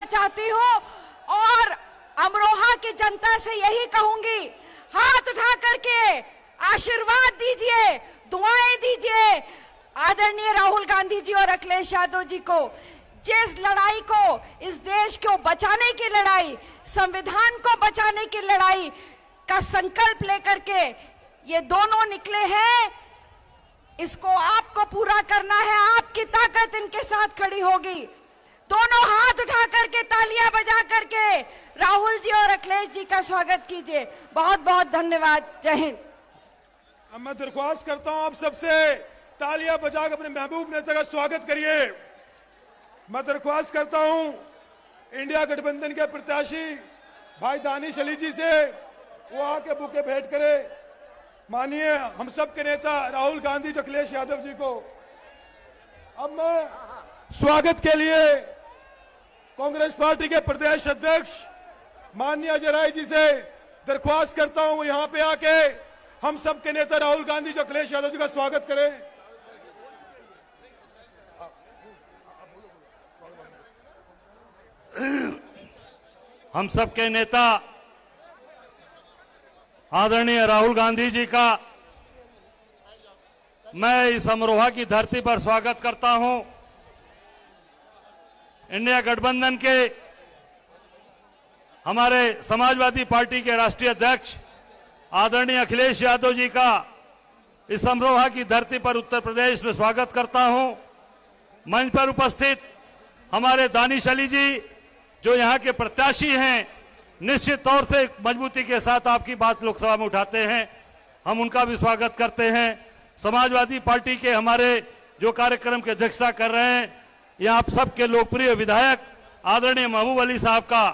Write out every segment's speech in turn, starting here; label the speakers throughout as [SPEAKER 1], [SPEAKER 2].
[SPEAKER 1] चाहती हूँ और अमरोहा की जनता से यही कहूंगी, हाथ उठा करके आशीर्वाद दीजिए, दुआएं दीजिए आदरणीय राहुल गांधी जी और अखिलेश यादव जी को। जिस लड़ाई को, इस देश को बचाने की लड़ाई, संविधान को बचाने की लड़ाई का संकल्प लेकर के ये दोनों निकले हैं, इसको आपको पूरा करना है। आपकी ताकत इनके साथ खड़ी होगी। दोनों हाथ उठा करके तालियां बजा करके राहुल जी और अखिलेश जी का स्वागत कीजिए। बहुत बहुत धन्यवाद। जय हिंद।
[SPEAKER 2] अब मैं दरख्वास्त करता हूं आप सबसे, तालियां बजाकर अपने महबूब नेता का स्वागत करिए। मैं दरख्वास्त करता हूं इंडिया गठबंधन के प्रत्याशी भाई दानिश अली जी से, वो आके बुके भेंट करे माननीय हम सब के नेता राहुल गांधी जी, अखिलेश यादव जी को। अब मैं स्वागत के लिए कांग्रेस पार्टी के प्रदेश अध्यक्ष माननीय अजय राय जी से दरख्वास्त करता हूं, वो यहां पे आके हम सब के नेता राहुल गांधी जी, अखिलेश यादव जी का स्वागत करें।
[SPEAKER 3] हम सब के नेता आदरणीय राहुल गांधी जी का मैं इस अमरोहा की धरती पर स्वागत करता हूं। इंडिया गठबंधन के हमारे समाजवादी पार्टी के राष्ट्रीय अध्यक्ष आदरणीय अखिलेश यादव जी का इस अमरोहा की धरती पर उत्तर प्रदेश में स्वागत करता हूं। मंच पर उपस्थित हमारे दानिश अली जी जो यहां के प्रत्याशी हैं, निश्चित तौर से मजबूती के साथ आपकी बात लोकसभा में उठाते हैं, हम उनका भी स्वागत करते हैं। समाजवादी पार्टी के हमारे जो कार्यक्रम की अध्यक्षता कर रहे हैं, यहाँ आप सबके लोकप्रिय विधायक आदरणीय महबूब अली साहब का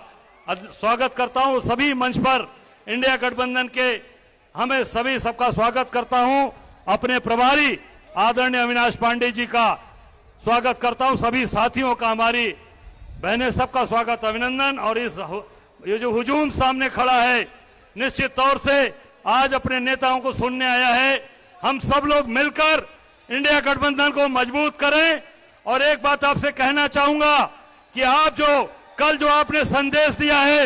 [SPEAKER 3] स्वागत करता हूं। सभी मंच पर इंडिया गठबंधन के हमें सभी सबका स्वागत करता हूं। अपने प्रभारी आदरणीय अविनाश पांडे जी का स्वागत करता हूं। सभी साथियों का, हमारी बहनें, सबका स्वागत, अभिनंदन। और ये जो हुजूम सामने खड़ा है, निश्चित तौर से आज अपने नेताओं को सुनने आया है। हम सब लोग मिलकर इंडिया गठबंधन को मजबूत करें। और एक बात आपसे कहना चाहूंगा कि आप कल जो आपने संदेश दिया है,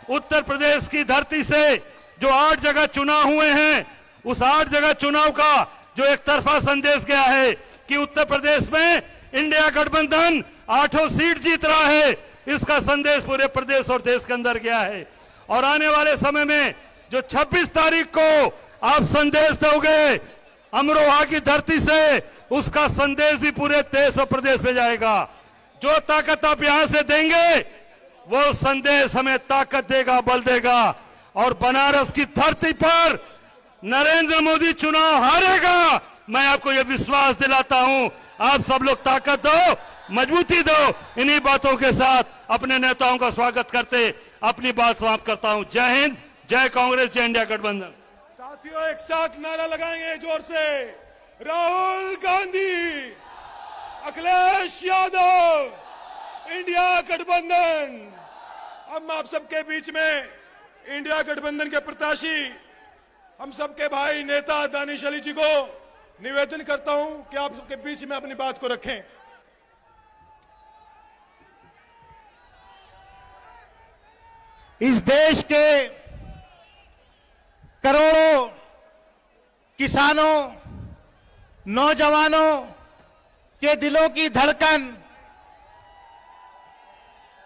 [SPEAKER 3] उत्तर प्रदेश की धरती से जो 8 जगह चुनाव हुए हैं, उस 8 जगह चुनाव का जो एक तरफा संदेश गया है कि उत्तर प्रदेश में इंडिया गठबंधन 8 सीट जीत रहा है, इसका संदेश पूरे प्रदेश और देश के अंदर गया है। और आने वाले समय में जो 26 तारीख को आप संदेश दोगे अमरोहा की धरती से, उसका संदेश भी पूरे देश और प्रदेश में जाएगा। जो ताकत आप यहां से देंगे, वो संदेश हमें ताकत देगा, बल देगा। और बनारस की धरती पर नरेंद्र मोदी चुनाव हारेगा, मैं आपको यह विश्वास दिलाता हूं। आप सब लोग ताकत दो, मजबूती दो। इन्हीं बातों के साथ अपने नेताओं का स्वागत करते अपनी बात समाप्त करता हूं। जय हिंद, जय कांग्रेस, जय इंडिया गठबंधन।
[SPEAKER 2] साथियों, एक साथ नारा लगाएंगे जोर से, राहुल गांधी, अखिलेश यादव, इंडिया गठबंधन। अब मैं आप सबके बीच में इंडिया गठबंधन के प्रत्याशी हम सबके भाई नेता दानिश अली जी को निवेदन करता हूं कि आप सबके बीच में अपनी बात को रखें।
[SPEAKER 4] इस देश के करोड़ों किसानों, नौजवानों के दिलों की धड़कन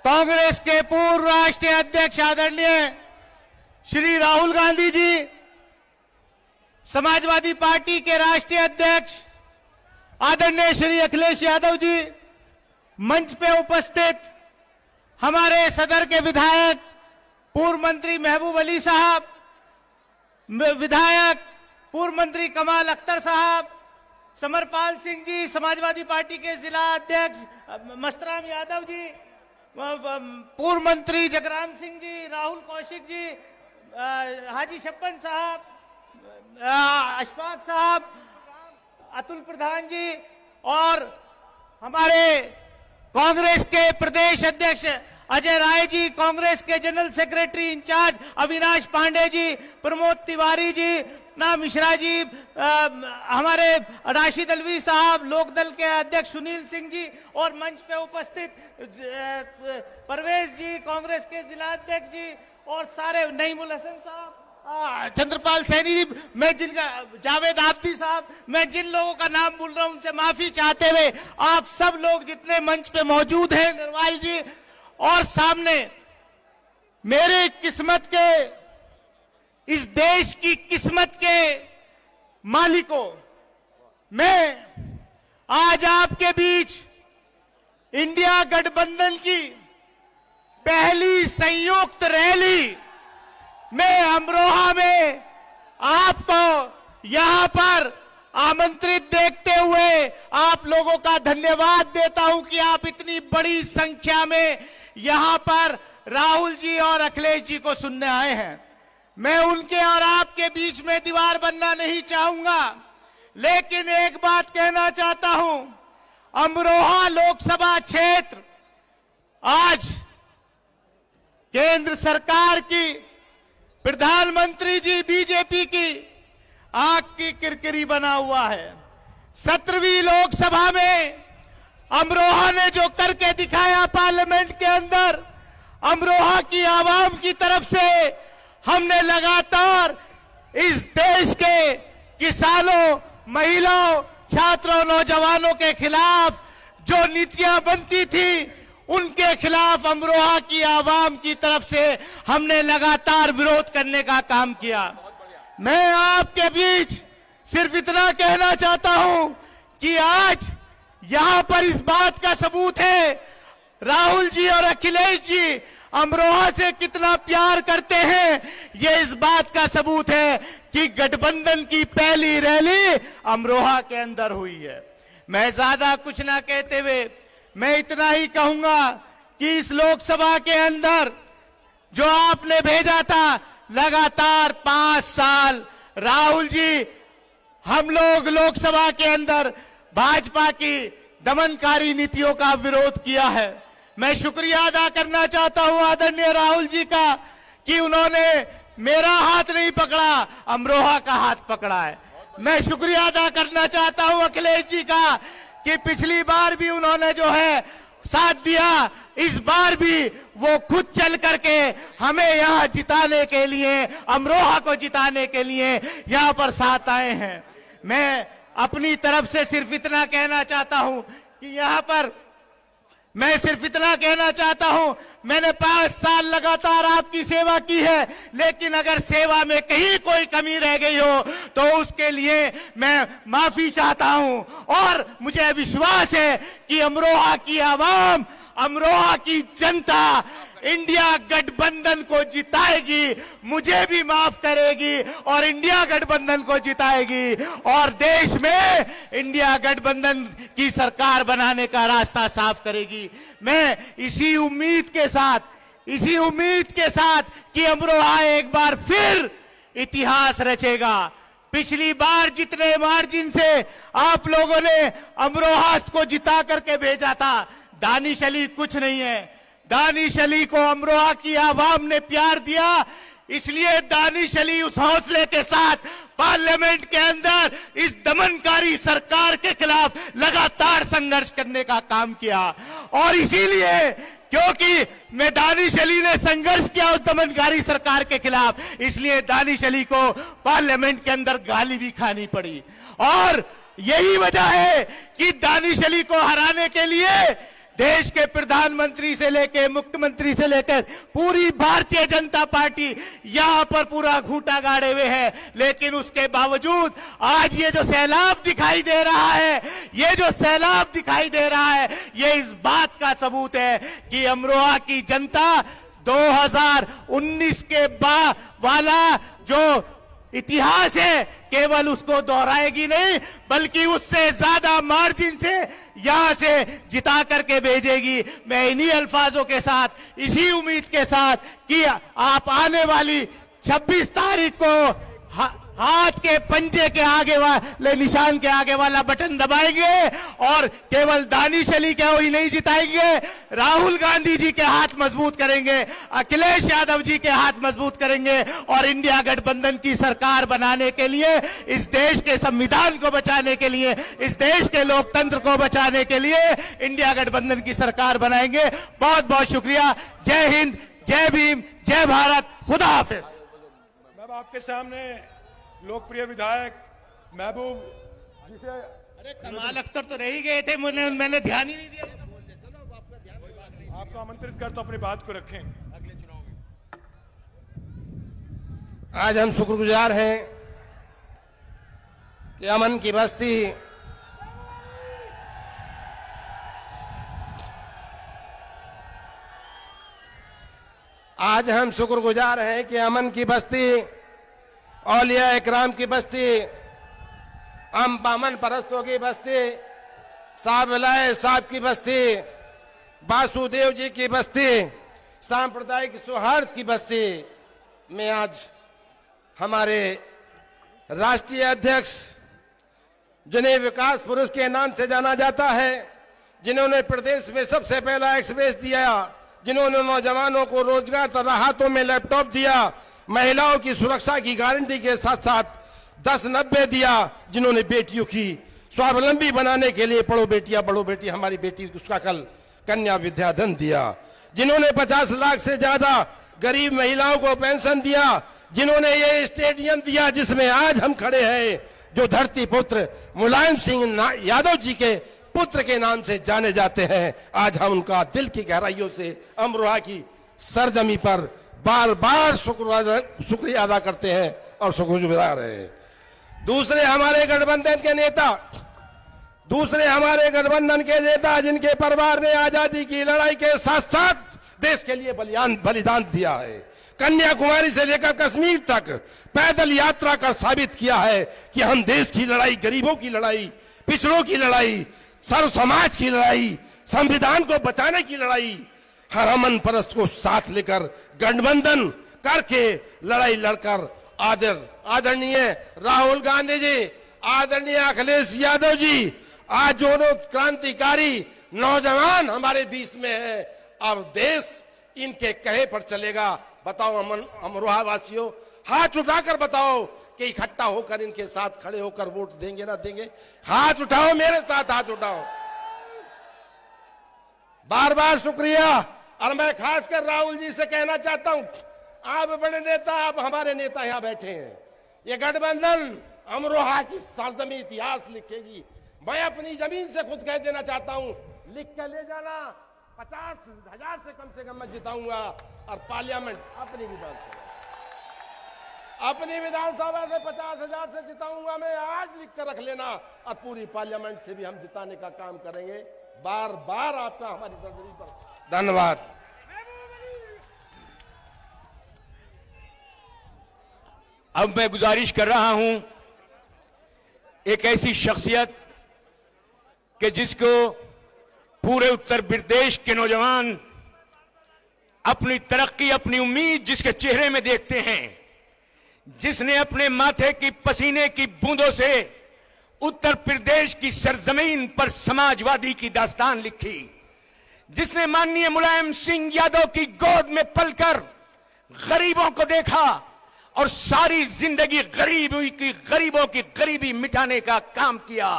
[SPEAKER 4] कांग्रेस के पूर्व राष्ट्रीय अध्यक्ष आदरणीय श्री राहुल गांधी जी, समाजवादी पार्टी के राष्ट्रीय अध्यक्ष आदरणीय श्री अखिलेश यादव जी, मंच पे उपस्थित हमारे सदर के विधायक पूर्व मंत्री महबूब अली साहब, विधायक पूर्व मंत्री कमाल अख्तर साहब, समरपाल सिंह जी, समाजवादी पार्टी के जिला अध्यक्ष मस्तराम यादव जी, पूर्व मंत्री जगराम सिंह जी, राहुल कौशिक जी, हाजी छप्पन साहब, अशफाक साहब, अतुल प्रधान जी, और हमारे कांग्रेस के प्रदेश अध्यक्ष अजय राय जी, कांग्रेस के general secretary incharge Avinash Pandey ji, Pramod Tiwari ji, ना मिश्रा जी, हमारे राशिद अलवी साहब, लोकदल के अध्यक्ष सुनील सिंह जी और मंच पे उपस्थित परवेज जी, कांग्रेस के जिला अध्यक्ष जी और सारे नईमुल हसन साहब, चंद्रपाल सैनी जी, मैं जिनका जावेद आब्दी साहब, मैं जिन लोगों का नाम बोल रहा हूं उनसे माफी चाहते हुए आप सब लोग जितने मंच पे मौजूद हैं, निर्वाल जी और सामने मेरे किस्मत के, इस देश की किस्मत के मालिकों, मैं आज आपके बीच इंडिया गठबंधन की पहली संयुक्त रैली में अमरोहा में आपको यहां पर आमंत्रित देखते हुए आप लोगों का धन्यवाद देता हूं कि आप इतनी बड़ी संख्या में यहां पर राहुल जी और अखिलेश जी को सुनने आए हैं। मैं उनके और आपके बीच में दीवार बनना नहीं चाहूंगा, लेकिन एक बात कहना चाहता हूं, अमरोहा लोकसभा क्षेत्र आज केंद्र सरकार की, प्रधानमंत्री जी बीजेपी की आंख की किरकिरी बना हुआ है। 17वीं लोकसभा में अमरोहा ने जो करके दिखाया पार्लियामेंट के अंदर, अमरोहा की आवाम की तरफ से हमने लगातार इस देश के किसानों, महिलाओं, छात्रों, नौजवानों के खिलाफ जो नीतियां बनती थी उनके खिलाफ अमरोहा की आवाम की तरफ से हमने लगातार विरोध करने का काम किया। मैं आपके बीच सिर्फ इतना कहना चाहता हूं कि आज यहां पर इस बात का सबूत है, राहुल जी और अखिलेश जी अमरोहा से कितना प्यार करते हैं, ये इस बात का सबूत है कि गठबंधन की पहली रैली अमरोहा के अंदर हुई है। मैं ज्यादा कुछ ना कहते हुए मैं इतना ही कहूंगा कि इस लोकसभा के अंदर जो आपने भेजा था लगातार 5 साल, राहुल जी, हम लोग लोकसभा के अंदर भाजपा की दमनकारी नीतियों का विरोध किया है। मैं शुक्रिया अदा करना चाहता हूं आदरणीय राहुल जी का कि उन्होंने मेरा हाथ नहीं पकड़ा, अमरोहा का हाथ पकड़ा है। मैं शुक्रिया अदा करना चाहता हूं अखिलेश जी का कि पिछली बार भी उन्होंने जो है साथ दिया, इस बार भी वो खुद चल करके हमें यहां जिताने के लिए, अमरोहा को जिताने के लिए यहां पर साथ आए हैं। मैं अपनी तरफ से सिर्फ इतना कहना चाहता हूं कि यहां पर मैं सिर्फ इतना कहना चाहता हूं, मैंने 5 साल लगातार आपकी सेवा की है, लेकिन अगर सेवा में कहीं कोई कमी रह गई हो तो उसके लिए मैं माफी चाहता हूं। और मुझे विश्वास है कि अमरोहा की आवाम, अमरोहा की जनता इंडिया गठबंधन को जिताएगी, मुझे भी माफ करेगी और इंडिया गठबंधन को जिताएगी और देश में इंडिया गठबंधन की सरकार बनाने का रास्ता साफ करेगी। मैं इसी उम्मीद के साथ कि अमरोहा एक बार फिर इतिहास रचेगा। पिछली बार जितने मार्जिन से आप लोगों ने अमरोहा को जिता करके भेजा था, दानिश अली कुछ नहीं है। दानिश अली को अमरोहा की आवाम ने प्यार दिया, इसलिए दानिश अली उस हौसले के साथ पार्लियामेंट के अंदर इस दमनकारी सरकार के खिलाफ लगातार संघर्ष करने का काम किया। और इसीलिए क्योंकि मैं दानिश अली ने संघर्ष किया उस दमनकारी सरकार के खिलाफ, इसलिए दानिश अली को पार्लियामेंट के अंदर गाली भी खानी पड़ी। और यही वजह है कि दानिश अली को हराने के लिए देश के प्रधानमंत्री से लेकर मुख्यमंत्री से लेकर पूरी भारतीय जनता पार्टी यहां पर पूरा घूंटा गाड़े हुए है। लेकिन उसके बावजूद आज ये जो सैलाब दिखाई दे रहा है, ये इस बात का सबूत है कि अमरोहा की जनता 2019 के वाला जो इतिहास है केवल उसको दोहराएगी नहीं, बल्कि उससे ज्यादा मार्जिन से यहां से जिता करके भेजेगी। मैं इन्हीं अल्फाजों के साथ, इसी उम्मीद के साथ कि आप आने वाली 26 तारीख को हाथ के पंजे के आगे वाले निशान के आगे वाला बटन दबाएंगे और केवल दानिश अली को ही नहीं जिताएंगे, राहुल गांधी जी के हाथ मजबूत करेंगे, अखिलेश यादव जी के हाथ मजबूत करेंगे और इंडिया गठबंधन की सरकार बनाने के लिए, इस देश के संविधान को बचाने के लिए, इस देश के लोकतंत्र को बचाने के लिए इंडिया गठबंधन की सरकार बनाएंगे। बहुत बहुत शुक्रिया। जय हिंद, जय भीम, जय भारत, खुदा हाफिज।
[SPEAKER 2] मैं आपके सामने लोकप्रिय विधायक महबूब जिसे
[SPEAKER 4] अरे कमाल अख्तर तो रह ही गए थे, मैंने ध्यान ही नहीं दिया।
[SPEAKER 2] आपको आमंत्रित करता हूं, अपनी बात को रखें।
[SPEAKER 5] आज हम शुक्रगुजार हैं कि अमन की बस्ती आज हम शुक्रगुजार हैं कि अमन की बस्ती, औलिया इकराम की बस्ती, अमन परस्तों की बस्ती, साहब साहब की बस्ती, वासुदेव जी की बस्ती, सांप्रदायिक सौहार्द की बस्ती में आज हमारे राष्ट्रीय अध्यक्ष, जिन्हें विकास पुरुष के नाम से जाना जाता है, जिन्होंने प्रदेश में सबसे पहला एक्सप्रेस दिया, जिन्होंने नौजवानों को रोजगार तथा हाथों में लैपटॉप दिया, महिलाओं की सुरक्षा की गारंटी के साथ साथ 10-90 दिया, जिन्होंने बेटियों की स्वावलंबी बनाने के लिए पढ़ो बेटियां बढ़ो बेटी हमारी बेटी उसका कल कन्या विद्याधन दिया, जिन्होंने 50 लाख से ज्यादा गरीब महिलाओं को पेंशन दिया, जिन्होंने ये स्टेडियम दिया जिसमें आज हम खड़े हैं, जो धरती पुत्र मुलायम सिंह यादव जी के पुत्र के नाम से जाने जाते हैं। आज हम उनका दिल की गहराइयों से अमरोहा की सरजमी पर बार बार शुक्रिया अदा करते हैं और शुक्रगुजार हैं। दूसरे हमारे गठबंधन के नेता जिनके परिवार ने आजादी की लड़ाई के साथ साथ देश के लिए बलिदान दिया है, कन्याकुमारी से लेकर कश्मीर तक पैदल यात्रा कर साबित किया है कि हम देश की लड़ाई, गरीबों की लड़ाई, पिछड़ों की लड़ाई, सर्व समाज की लड़ाई, संविधान को बचाने की लड़ाई, हर अमन परस्त को साथ लेकर गठबंधन करके लड़ाई लड़कर आदरणीय राहुल गांधी जी, आदरणीय अखिलेश यादव जी, आज दोनों क्रांतिकारी नौजवान हमारे बीच में है। अब देश इनके कहे पर चलेगा। बताओ अमरोहा वासियों, हाथ उठाकर बताओ कि इकट्ठा होकर इनके साथ खड़े होकर वोट देंगे ना देंगे? हाथ उठाओ, मेरे साथ हाथ उठाओ। बार बार शुक्रिया। और मैं खासकर राहुल जी से कहना चाहता हूं, आप बड़े नेता, आप हमारे नेता यहां बैठे हैं, ये गठबंधन अमरोहा की सरजमी इतिहास लिखेगी। मैं अपनी जमीन से खुद कह देना चाहता हूं, लिख के ले जाना, 50,000 से कम मैं जिताऊंगा और पार्लियामेंट अपनी विधानसभा से 50,000 से जिताऊंगा मैं, आज लिख कर रख लेना। और पूरी पार्लियामेंट से भी हम जिताने का काम करेंगे। बार बार आपका हमारी सरजमी पर धन्यवाद।
[SPEAKER 6] अब मैं गुजारिश कर रहा हूं एक ऐसी शख्सियत कि जिसको पूरे उत्तर प्रदेश के नौजवान अपनी तरक्की, अपनी उम्मीद जिसके चेहरे में देखते हैं, जिसने अपने माथे की पसीने की बूंदों से उत्तर प्रदेश की सरजमीन पर समाजवादी की दास्तान लिखी, जिसने माननीय मुलायम सिंह यादव की गोद में पलकर गरीबों को देखा और सारी जिंदगी गरीबों की गरीबी मिटाने का काम किया।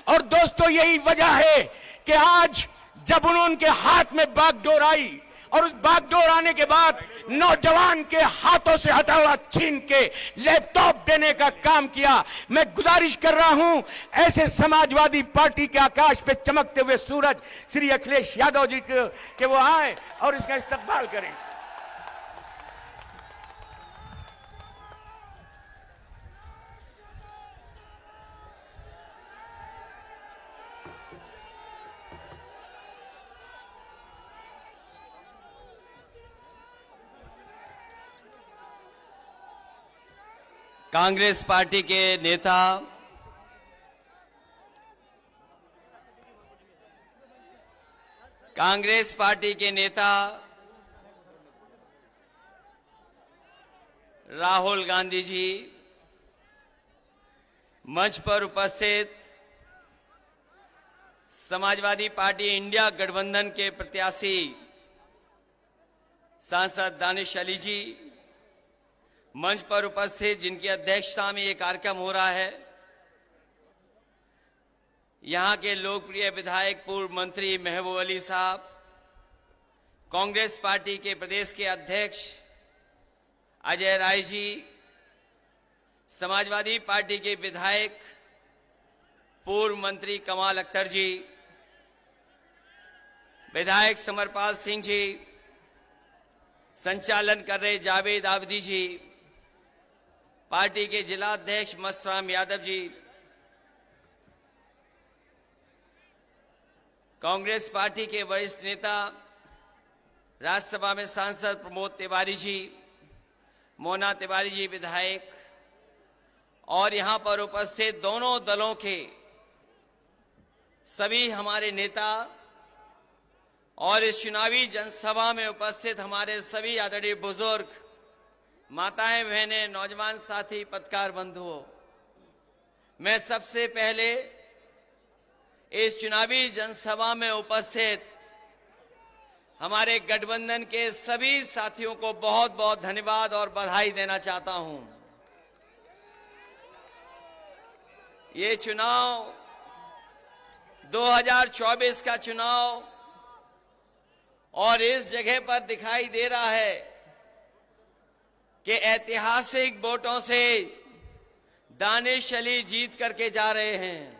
[SPEAKER 6] और दोस्तों, यही वजह है कि आज जब उनके हाथ में बागडोर आई और उस बागडोर आने के बाद नौजवान के हाथों से हथौड़ा छीन के लैपटॉप देने का काम किया। मैं गुजारिश कर रहा हूं ऐसे समाजवादी पार्टी के आकाश पे चमकते हुए सूरज श्री अखिलेश यादव जी के वो आए और इसका इस्तकबाल करें।
[SPEAKER 7] कांग्रेस पार्टी के नेता राहुल गांधी जी, मंच पर उपस्थित समाजवादी पार्टी इंडिया गठबंधन के प्रत्याशी सांसद दानिश अली जी, मंच पर उपस्थित जिनकी अध्यक्षता में ये कार्यक्रम हो रहा है, यहां के लोकप्रिय विधायक पूर्व मंत्री महबूब अली साहब, कांग्रेस पार्टी के प्रदेश के अध्यक्ष अजय राय जी, समाजवादी पार्टी के विधायक पूर्व मंत्री कमाल अख्तर जी, विधायक समरपाल सिंह जी, संचालन कर रहे जावेद आबदी जी, पार्टी के जिला अध्यक्ष मस्तराम यादव जी, कांग्रेस पार्टी के वरिष्ठ नेता राज्यसभा में सांसद प्रमोद तिवारी जी, मोना तिवारी जी विधायक, और यहां पर उपस्थित दोनों दलों के सभी हमारे नेता और इस चुनावी जनसभा में उपस्थित हमारे सभी आदरणीय बुजुर्ग, माताएं, बहनें, नौजवान साथी, पत्रकार बंधुओं, मैं सबसे पहले इस चुनावी जनसभा में उपस्थित हमारे गठबंधन के सभी साथियों को बहुत बहुत धन्यवाद और बधाई देना चाहता हूं। ये चुनाव 2024 का चुनाव और इस जगह पर दिखाई दे रहा है कि ऐतिहासिक वोटों से दानिश अली जीत करके जा रहे हैं।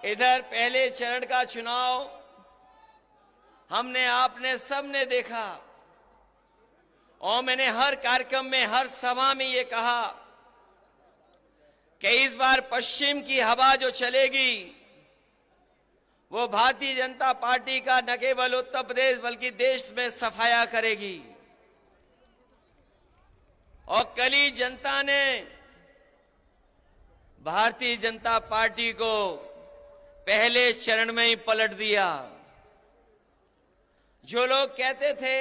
[SPEAKER 7] इधर पहले चरण का चुनाव हमने, आपने, सबने देखा और मैंने हर कार्यक्रम में, हर सभा में ये कहा कि इस बार पश्चिम की हवा जो चलेगी वो भारतीय जनता पार्टी का न केवल उत्तर प्रदेश बल्कि देश में सफाया करेगी। और कल ही जनता ने भारतीय जनता पार्टी को पहले चरण में ही पलट दिया। जो लोग कहते थे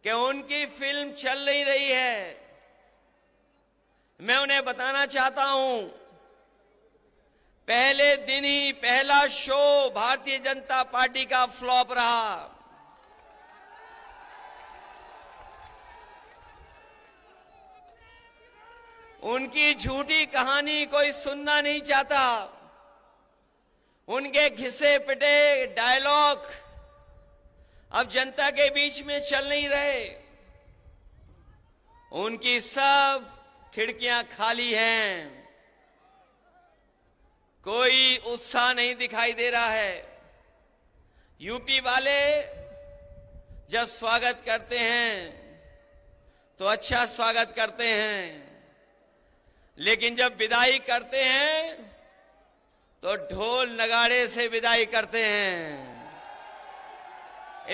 [SPEAKER 7] कि उनकी फिल्म चल नहीं रही है, मैं उन्हें बताना चाहता हूं, पहले दिन ही पहला शो भारतीय जनता पार्टी का फ्लॉप रहा। उनकी झूठी कहानी कोई सुनना नहीं चाहता। उनके घिसे पिटे डायलॉग अब जनता के बीच में चल नहीं रहे। उनकी सब खिड़कियां खाली हैं, कोई उत्साह नहीं दिखाई दे रहा है। यूपी वाले जब स्वागत करते हैं तो अच्छा स्वागत करते हैं, लेकिन जब विदाई करते हैं तो ढोल नगाड़े से विदाई करते हैं।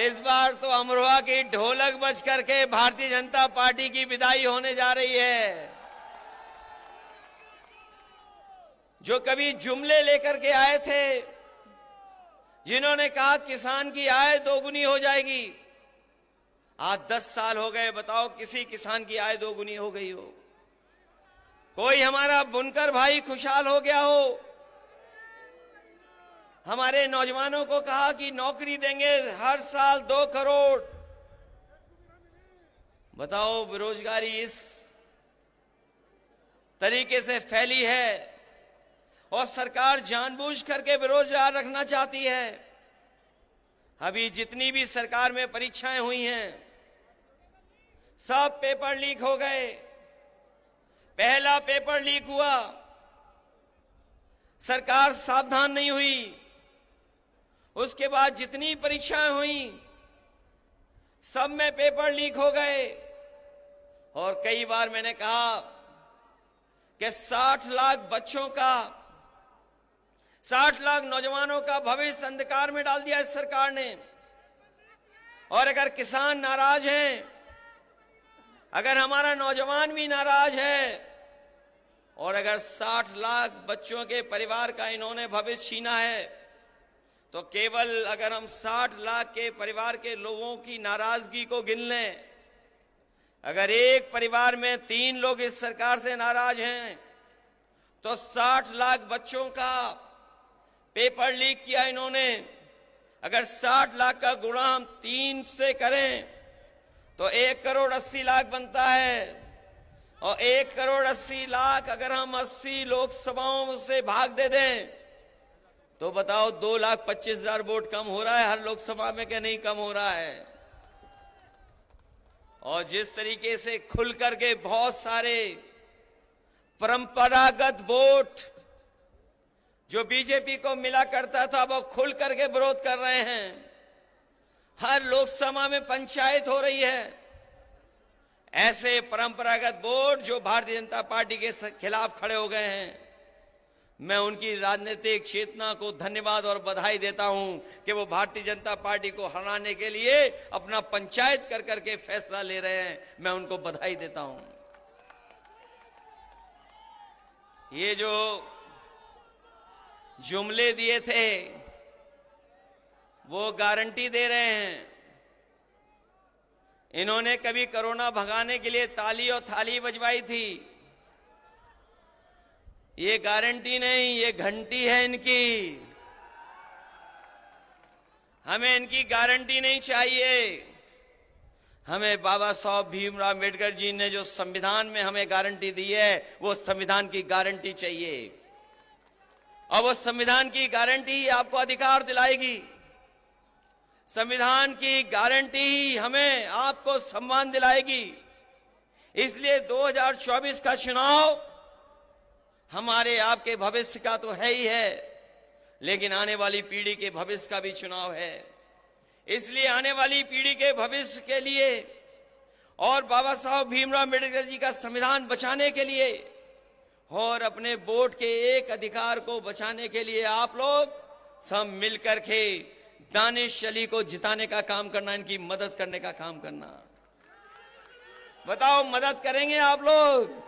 [SPEAKER 7] इस बार तो अमरोहा की ढोलक बज करके भारतीय जनता पार्टी की विदाई होने जा रही है। जो कभी जुमले लेकर के आए थे, जिन्होंने कहा किसान की आय दोगुनी हो जाएगी, आज 10 साल हो गए, बताओ किसी किसान की आय दोगुनी हो गई हो? कोई हमारा बुनकर भाई खुशहाल हो गया हो? हमारे नौजवानों को कहा कि नौकरी देंगे हर साल 2 करोड़। बताओ बेरोजगारी इस तरीके से फैली है और सरकार जानबूझ करके बेरोजगार रखना चाहती है। अभी जितनी भी सरकार में परीक्षाएं हुई हैं, सब पेपर लीक हो गए। पहला पेपर लीक हुआ, सरकार सावधान नहीं हुई। उसके बाद जितनी परीक्षाएं हुई सब में पेपर लीक हो गए। और कई बार मैंने कहा कि 60 लाख बच्चों का, 60 लाख नौजवानों का भविष्य अंधकार में डाल दिया इस सरकार ने। और अगर किसान नाराज हैं, अगर हमारा नौजवान भी नाराज है, और अगर 60 लाख बच्चों के परिवार का इन्होंने भविष्य छीना है, तो केवल अगर हम 60 लाख के परिवार के लोगों की नाराजगी को गिन लें, अगर एक परिवार में 3 लोग इस सरकार से नाराज हैं तो 60 लाख बच्चों का पेपर लीक किया इन्होंने। अगर 60 लाख का गुणा हम 3 से करें तो 1,80,00,000 बनता है। और 1,80,00,000 अगर हम 80 लोकसभाओं से भाग दे दें तो बताओ 2,25,000 वोट कम हो रहा है हर लोकसभा में कि नहीं कम हो रहा है। और जिस तरीके से खुल करके बहुत सारे परंपरागत वोट जो बीजेपी को मिला करता था वो खुल करके विरोध कर रहे हैं। हर लोकसभा में पंचायत हो रही है। ऐसे परंपरागत वोट जो भारतीय जनता पार्टी के खिलाफ खड़े हो गए हैं, मैं उनकी राजनीतिक चेतना को धन्यवाद और बधाई देता हूं कि वो भारतीय जनता पार्टी को हराने के लिए अपना पंचायत कर करके फैसला ले रहे हैं। मैं उनको बधाई देता हूं। ये जो जुमले दिए थे वो गारंटी दे रहे हैं। इन्होंने कभी कोरोना भगाने के लिए ताली और थाली बजवाई थी। ये गारंटी नहीं, ये घंटी है इनकी। हमें इनकी गारंटी नहीं चाहिए। हमें बाबा साहब भीमराव अम्बेडकर जी ने जो संविधान में हमें गारंटी दी है वो संविधान की गारंटी चाहिए। और वो संविधान की गारंटी ही आपको अधिकार दिलाएगी। संविधान की गारंटी ही हमें आपको सम्मान दिलाएगी। इसलिए 2024 का चुनाव हमारे आपके भविष्य का तो है ही है, लेकिन आने वाली पीढ़ी के भविष्य का भी चुनाव है। इसलिए आने वाली पीढ़ी के भविष्य के लिए और बाबा साहब भीमराव अम्बेडकर जी का संविधान बचाने के लिए और अपने वोट के एक अधिकार को बचाने के लिए आप लोग सब मिलकर के दानिश अली को जिताने का काम करना, इनकी मदद करने का काम करना। बताओ, मदद करेंगे आप लोग?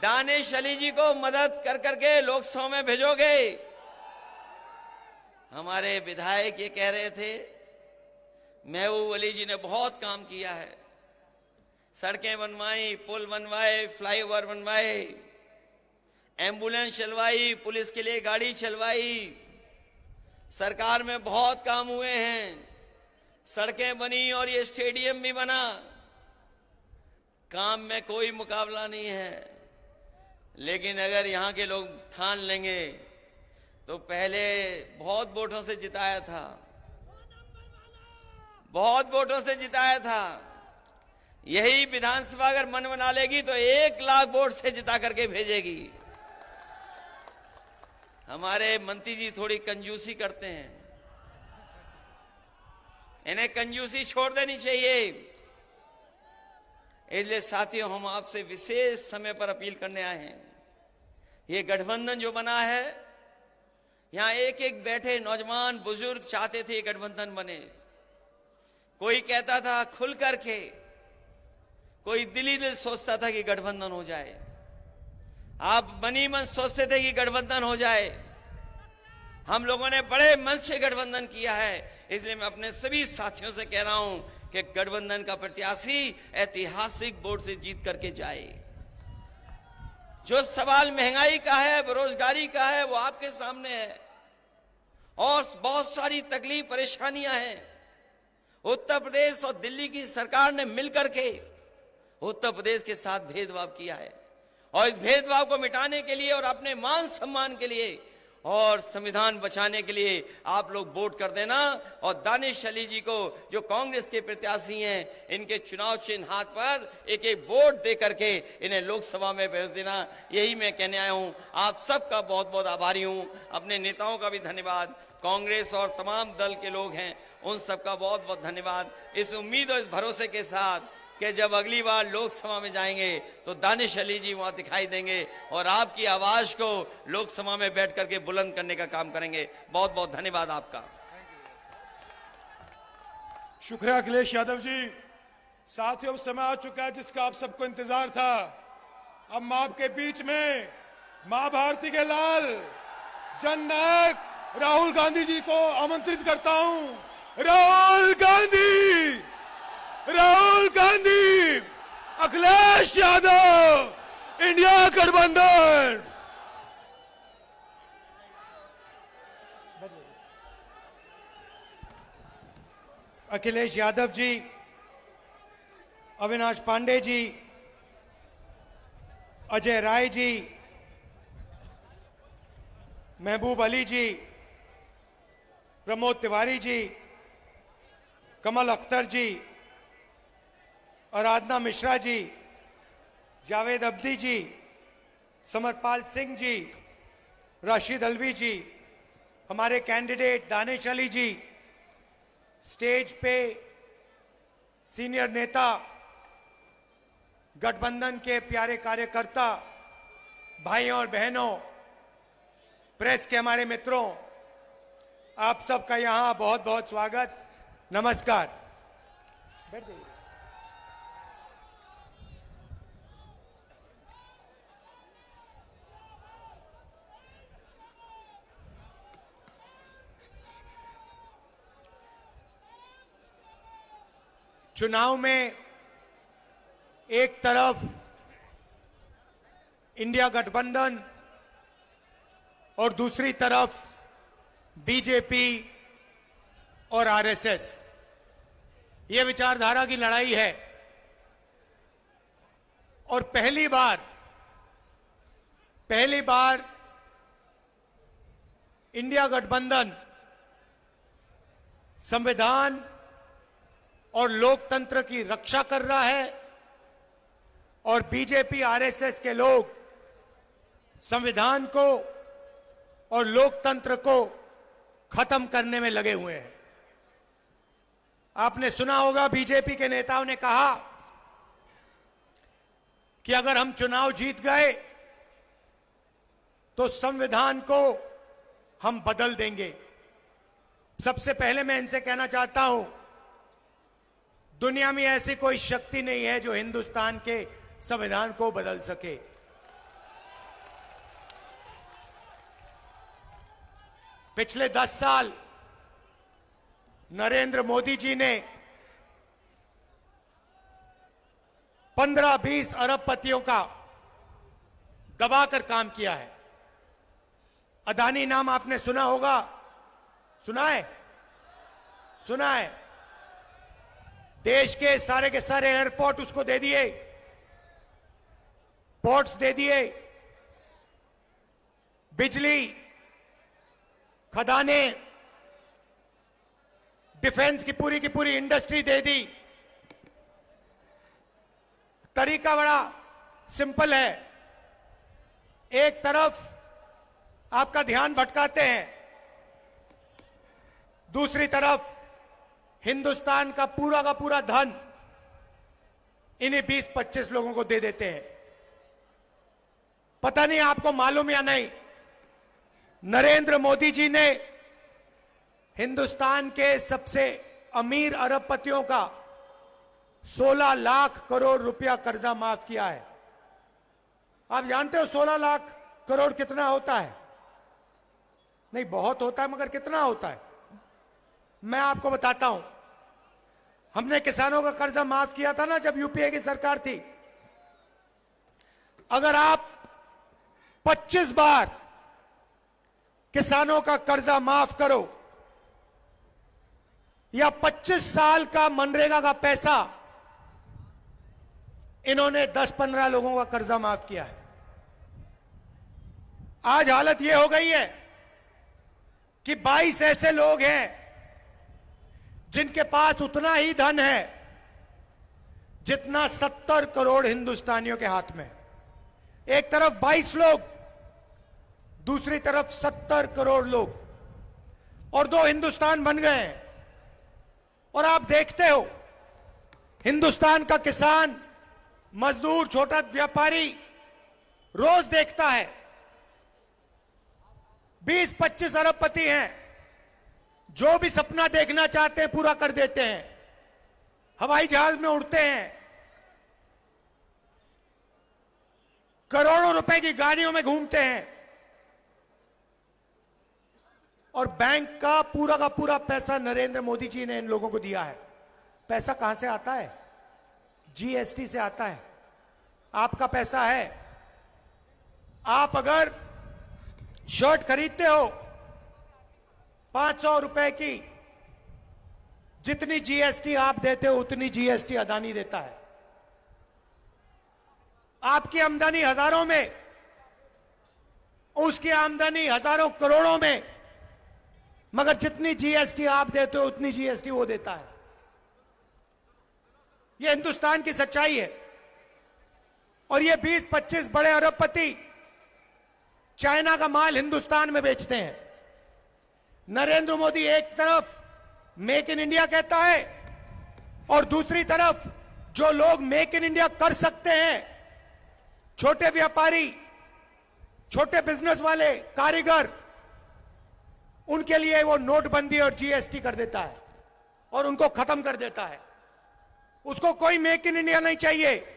[SPEAKER 7] दानिश अली जी को मदद कर करके लोकसभा में भेजोगे? हमारे विधायक ये कह रहे थे, महबूब अली जी ने बहुत काम किया है। सड़कें बनवाई, पुल बनवाए, फ्लाईओवर बनवाए, एम्बुलेंस चलवाई, पुलिस के लिए गाड़ी चलवाई। सरकार में बहुत काम हुए हैं। सड़कें बनी और ये स्टेडियम भी बना। काम में कोई मुकाबला नहीं है। लेकिन अगर यहां के लोग ठान लेंगे तो पहले बहुत वोटों से जिताया था, बहुत वोटों से जिताया था। यही विधानसभा अगर मन बना लेगी तो 1 लाख वोट से जिता करके भेजेगी। हमारे मंत्री जी थोड़ी कंजूसी करते हैं, इन्हें कंजूसी छोड़ देनी चाहिए। इसलिए साथियों, हम आपसे विशेष समय पर अपील करने आए हैं। ये गठबंधन जो बना है, यहां एक एक बैठे नौजवान बुजुर्ग चाहते थे गठबंधन बने। कोई कहता था खुल करके, कोई दिली दिल सोचता था कि गठबंधन हो जाए। आप मनी मन सोचते थे कि गठबंधन हो जाए। हम लोगों ने बड़े मन से गठबंधन किया है। इसलिए मैं अपने सभी साथियों से कह रहा हूं कि गठबंधन का प्रत्याशी ऐतिहासिक वोट से जीत करके जाए। जो सवाल महंगाई का है, बेरोजगारी का है, वो आपके सामने है। और बहुत सारी तकलीफ परेशानियां हैं। उत्तर प्रदेश और दिल्ली की सरकार ने मिलकर के उत्तर प्रदेश के साथ भेदभाव किया है। और इस भेदभाव को मिटाने के लिए और अपने मान सम्मान के लिए और संविधान बचाने के लिए आप लोग वोट कर देना। और दानिश अली जी को, जो कांग्रेस के प्रत्याशी हैं, इनके चुनाव चिन्ह हाथ पर एक एक वोट दे करके इन्हें लोकसभा में भेज देना। यही मैं कहने आया हूं। आप सबका बहुत बहुत आभारी हूं। अपने नेताओं का भी धन्यवाद। कांग्रेस और तमाम दल के लोग हैं, उन सबका बहुत बहुत धन्यवाद। इस उम्मीद और इस भरोसे के साथ कि जब अगली बार लोकसभा में जाएंगे तो दानिश अली जी वहां दिखाई देंगे और आपकी आवाज को लोकसभा में बैठ करके बुलंद करने का काम करेंगे। बहुत बहुत धन्यवाद आपका।
[SPEAKER 2] शुक्रिया अखिलेश यादव जी। साथियों, अब समय आ चुका है जिसका आप सबको इंतजार था। अब मैं आपके बीच में मां भारती के लाल जननायक राहुल गांधी जी को आमंत्रित करता हूं। राहुल गांधी, राहुल गांधी, अखिलेश यादव, इंडिया गठबंधन।
[SPEAKER 8] अखिलेश यादव जी, अविनाश पांडे जी, अजय राय जी, महबूब अली जी, प्रमोद तिवारी जी, कमल अख्तर जी, आराधना मिश्रा जी, जावेद अब्दी जी, समरपाल सिंह जी, राशिद अलवी जी, हमारे कैंडिडेट दानिश अली जी, स्टेज पे सीनियर नेता, गठबंधन के प्यारे कार्यकर्ता, भाइयों और बहनों, प्रेस के हमारे मित्रों, आप सबका यहां बहुत बहुत स्वागत, नमस्कार। बैठ जाइए। चुनाव में एक तरफ इंडिया गठबंधन और दूसरी तरफ बीजेपी और आरएसएस, ये विचारधारा की लड़ाई है। और पहली बार इंडिया गठबंधन संविधान और लोकतंत्र की रक्षा कर रहा है और बीजेपी आरएसएस के लोग संविधान को और लोकतंत्र को खत्म करने में लगे हुए हैं। आपने सुना होगा, बीजेपी के नेताओं ने कहा कि अगर हम चुनाव जीत गए तो संविधान को हम बदल देंगे। सबसे पहले मैं इनसे कहना चाहता हूं, दुनिया में ऐसी कोई शक्ति नहीं है जो हिंदुस्तान के संविधान को बदल सके। पिछले 10 साल नरेंद्र मोदी जी ने 15-20 अरबपतियों का दबाकर काम किया है। अदानी नाम आपने सुना होगा, सुना है? सुना है। देश के सारे एयरपोर्ट उसको दे दिए, पोर्ट्स दे दिए, बिजली, खदानें, डिफेंस की पूरी इंडस्ट्री दे दी। तरीका बड़ा सिंपल है। एक तरफ आपका ध्यान भटकाते हैं, दूसरी तरफ हिंदुस्तान का पूरा धन इन्हीं 20-25 लोगों को दे देते हैं। पता नहीं आपको मालूम या नहीं, नरेंद्र मोदी जी ने हिंदुस्तान के सबसे अमीर अरबपतियों का 16 लाख करोड़ रुपया कर्जा माफ किया है। आप जानते हो 16 लाख करोड़ कितना होता है? नहीं, बहुत होता है, मगर कितना होता है मैं आपको बताता हूं। हमने किसानों का कर्जा माफ किया था ना जब यूपीए की सरकार थी। अगर आप 25 बार किसानों का कर्जा माफ करो या 25 साल का मनरेगा का पैसा, इन्होंने 10-15 लोगों का कर्जा माफ किया है। आज हालत यह हो गई है कि 22 ऐसे लोग हैं जिनके पास उतना ही धन है जितना 70 करोड़ हिंदुस्तानियों के हाथ में। एक तरफ 22 लोग, दूसरी तरफ 70 करोड़ लोग, और 2 हिंदुस्तान बन गए हैं। और आप देखते हो, हिंदुस्तान का किसान, मजदूर, छोटा व्यापारी रोज देखता है 20-25 अरबपति हैं, जो भी सपना देखना चाहते हैं पूरा कर देते हैं। हवाई जहाज में उड़ते हैं, करोड़ों रुपए की गाड़ियों में घूमते हैं, और बैंक का पूरा पैसा नरेंद्र मोदी जी ने इन लोगों को दिया है। पैसा कहां से आता है? जीएसटी से आता है। आपका पैसा है। आप अगर शर्ट खरीदते हो 500 रुपए की, जितनी जीएसटी आप देते हो उतनी जीएसटी अदानी देता है। आपकी आमदनी हजारों में, उसकी आमदनी हजारों करोड़ों में, मगर जितनी जीएसटी आप देते हो उतनी जीएसटी वो देता है। यह हिंदुस्तान की सच्चाई है। और ये 20-25 बड़े अरबपति चाइना का माल हिंदुस्तान में बेचते हैं। नरेंद्र मोदी एक तरफ मेक इन इंडिया कहता है और दूसरी तरफ जो लोग मेक इन इंडिया कर सकते हैं, छोटे व्यापारी, छोटे बिजनेस वाले, कारीगर, उनके लिए वो नोटबंदी और जीएसटी कर देता है और उनको खत्म कर देता है। उसको कोई मेक इन इंडिया नहीं चाहिए,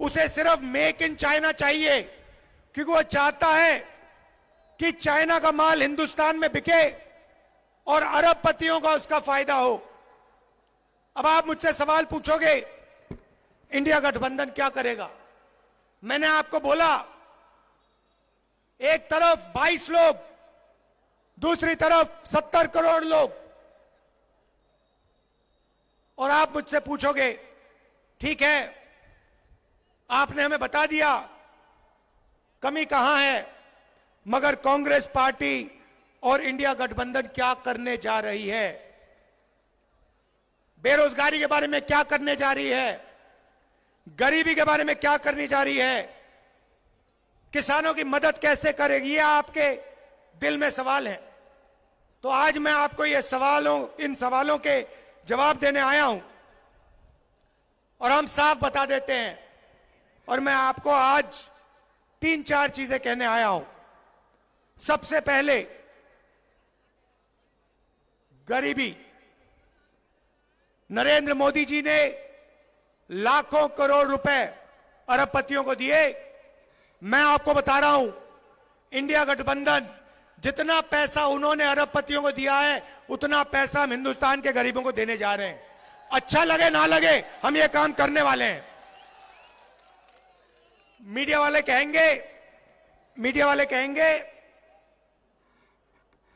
[SPEAKER 8] उसे सिर्फ मेक इन चाइना चाहिए, क्योंकि वो चाहता है कि चाइना का माल हिंदुस्तान में बिके और अरबपतियों का उसका फायदा हो। अब आप मुझसे सवाल पूछोगे इंडिया गठबंधन क्या करेगा? मैंने आपको बोला, एक तरफ 22 लोग, दूसरी तरफ 70 करोड़ लोग। और आप मुझसे पूछोगे ठीक है, आपने हमें बता दिया कमी कहां है, मगर कांग्रेस पार्टी और इंडिया गठबंधन क्या करने जा रही है? बेरोजगारी के बारे में क्या करने जा रही है? गरीबी के बारे में क्या करने जा रही है? किसानों की मदद कैसे करेगी? ये आपके दिल में सवाल है। तो आज मैं आपको इन सवालों के जवाब देने आया हूं और हम साफ बता देते हैं। और मैं आपको आज 3-4 चीजें कहने आया हूं। सबसे पहले गरीबी। नरेंद्र मोदी जी ने लाखों करोड़ रुपए अरबपतियों को दिए। मैं आपको बता रहा हूं, इंडिया गठबंधन जितना पैसा उन्होंने अरबपतियों को दिया है, उतना पैसा हम हिंदुस्तान के गरीबों को देने जा रहे हैं। अच्छा लगे ना लगे, हम ये काम करने वाले हैं। मीडिया वाले कहेंगे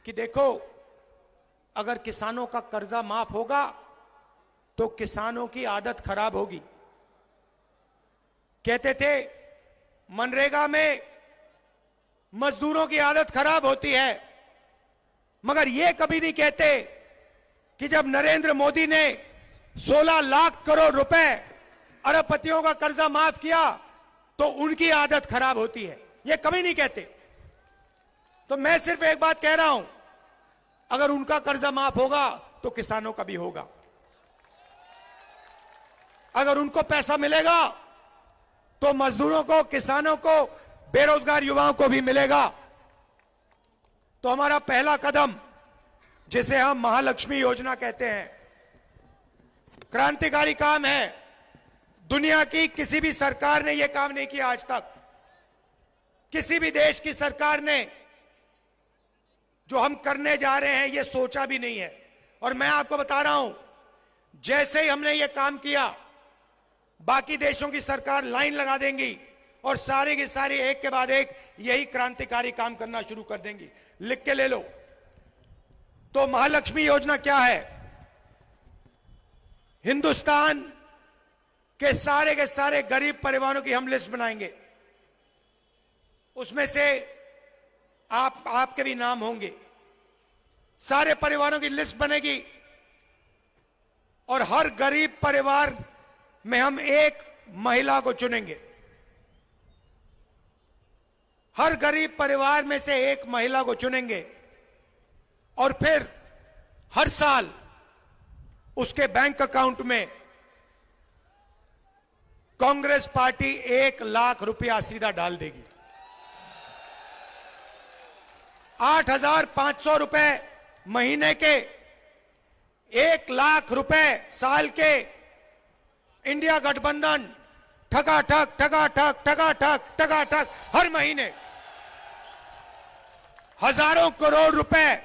[SPEAKER 8] कि देखो, अगर किसानों का कर्जा माफ होगा तो किसानों की आदत खराब होगी। कहते थे मनरेगा में मजदूरों की आदत खराब होती है, मगर यह कभी नहीं कहते कि जब नरेंद्र मोदी ने 16 लाख करोड़ रुपए अरबपतियों का कर्जा माफ किया तो उनकी आदत खराब होती है। यह कभी नहीं कहते। तो मैं सिर्फ एक बात कह रहा हूं, अगर उनका कर्जा माफ होगा तो किसानों का भी होगा। अगर उनको पैसा मिलेगा तो मजदूरों को, किसानों को, बेरोजगार युवाओं को भी मिलेगा। तो हमारा पहला कदम, जिसे हम महालक्ष्मी योजना कहते हैं, क्रांतिकारी काम है। दुनिया की किसी भी सरकार ने यह काम नहीं किया आज तक। किसी भी देश की सरकार ने जो हम करने जा रहे हैं यह सोचा भी नहीं है। और मैं आपको बता रहा हूं, जैसे ही हमने यह काम किया, बाकी देशों की सरकार लाइन लगा देंगी और सारी की सारी एक के बाद एक यही क्रांतिकारी काम करना शुरू कर देंगी। लिख के ले लो। तो महालक्ष्मी योजना क्या है? हिंदुस्तान के सारे गरीब परिवारों की हम लिस्ट बनाएंगे। उसमें से आपके भी नाम होंगे। सारे परिवारों की लिस्ट बनेगी और हर गरीब परिवार में हम एक महिला को चुनेंगे। हर गरीब परिवार में से एक महिला को चुनेंगे और फिर हर साल उसके बैंक अकाउंट में कांग्रेस पार्टी 1 लाख रुपया सीधा डाल देगी। 8,500 रुपए महीने के, 1 लाख रुपए साल के, इंडिया गठबंधन ठगाठक हर महीने हजारों करोड़ रुपए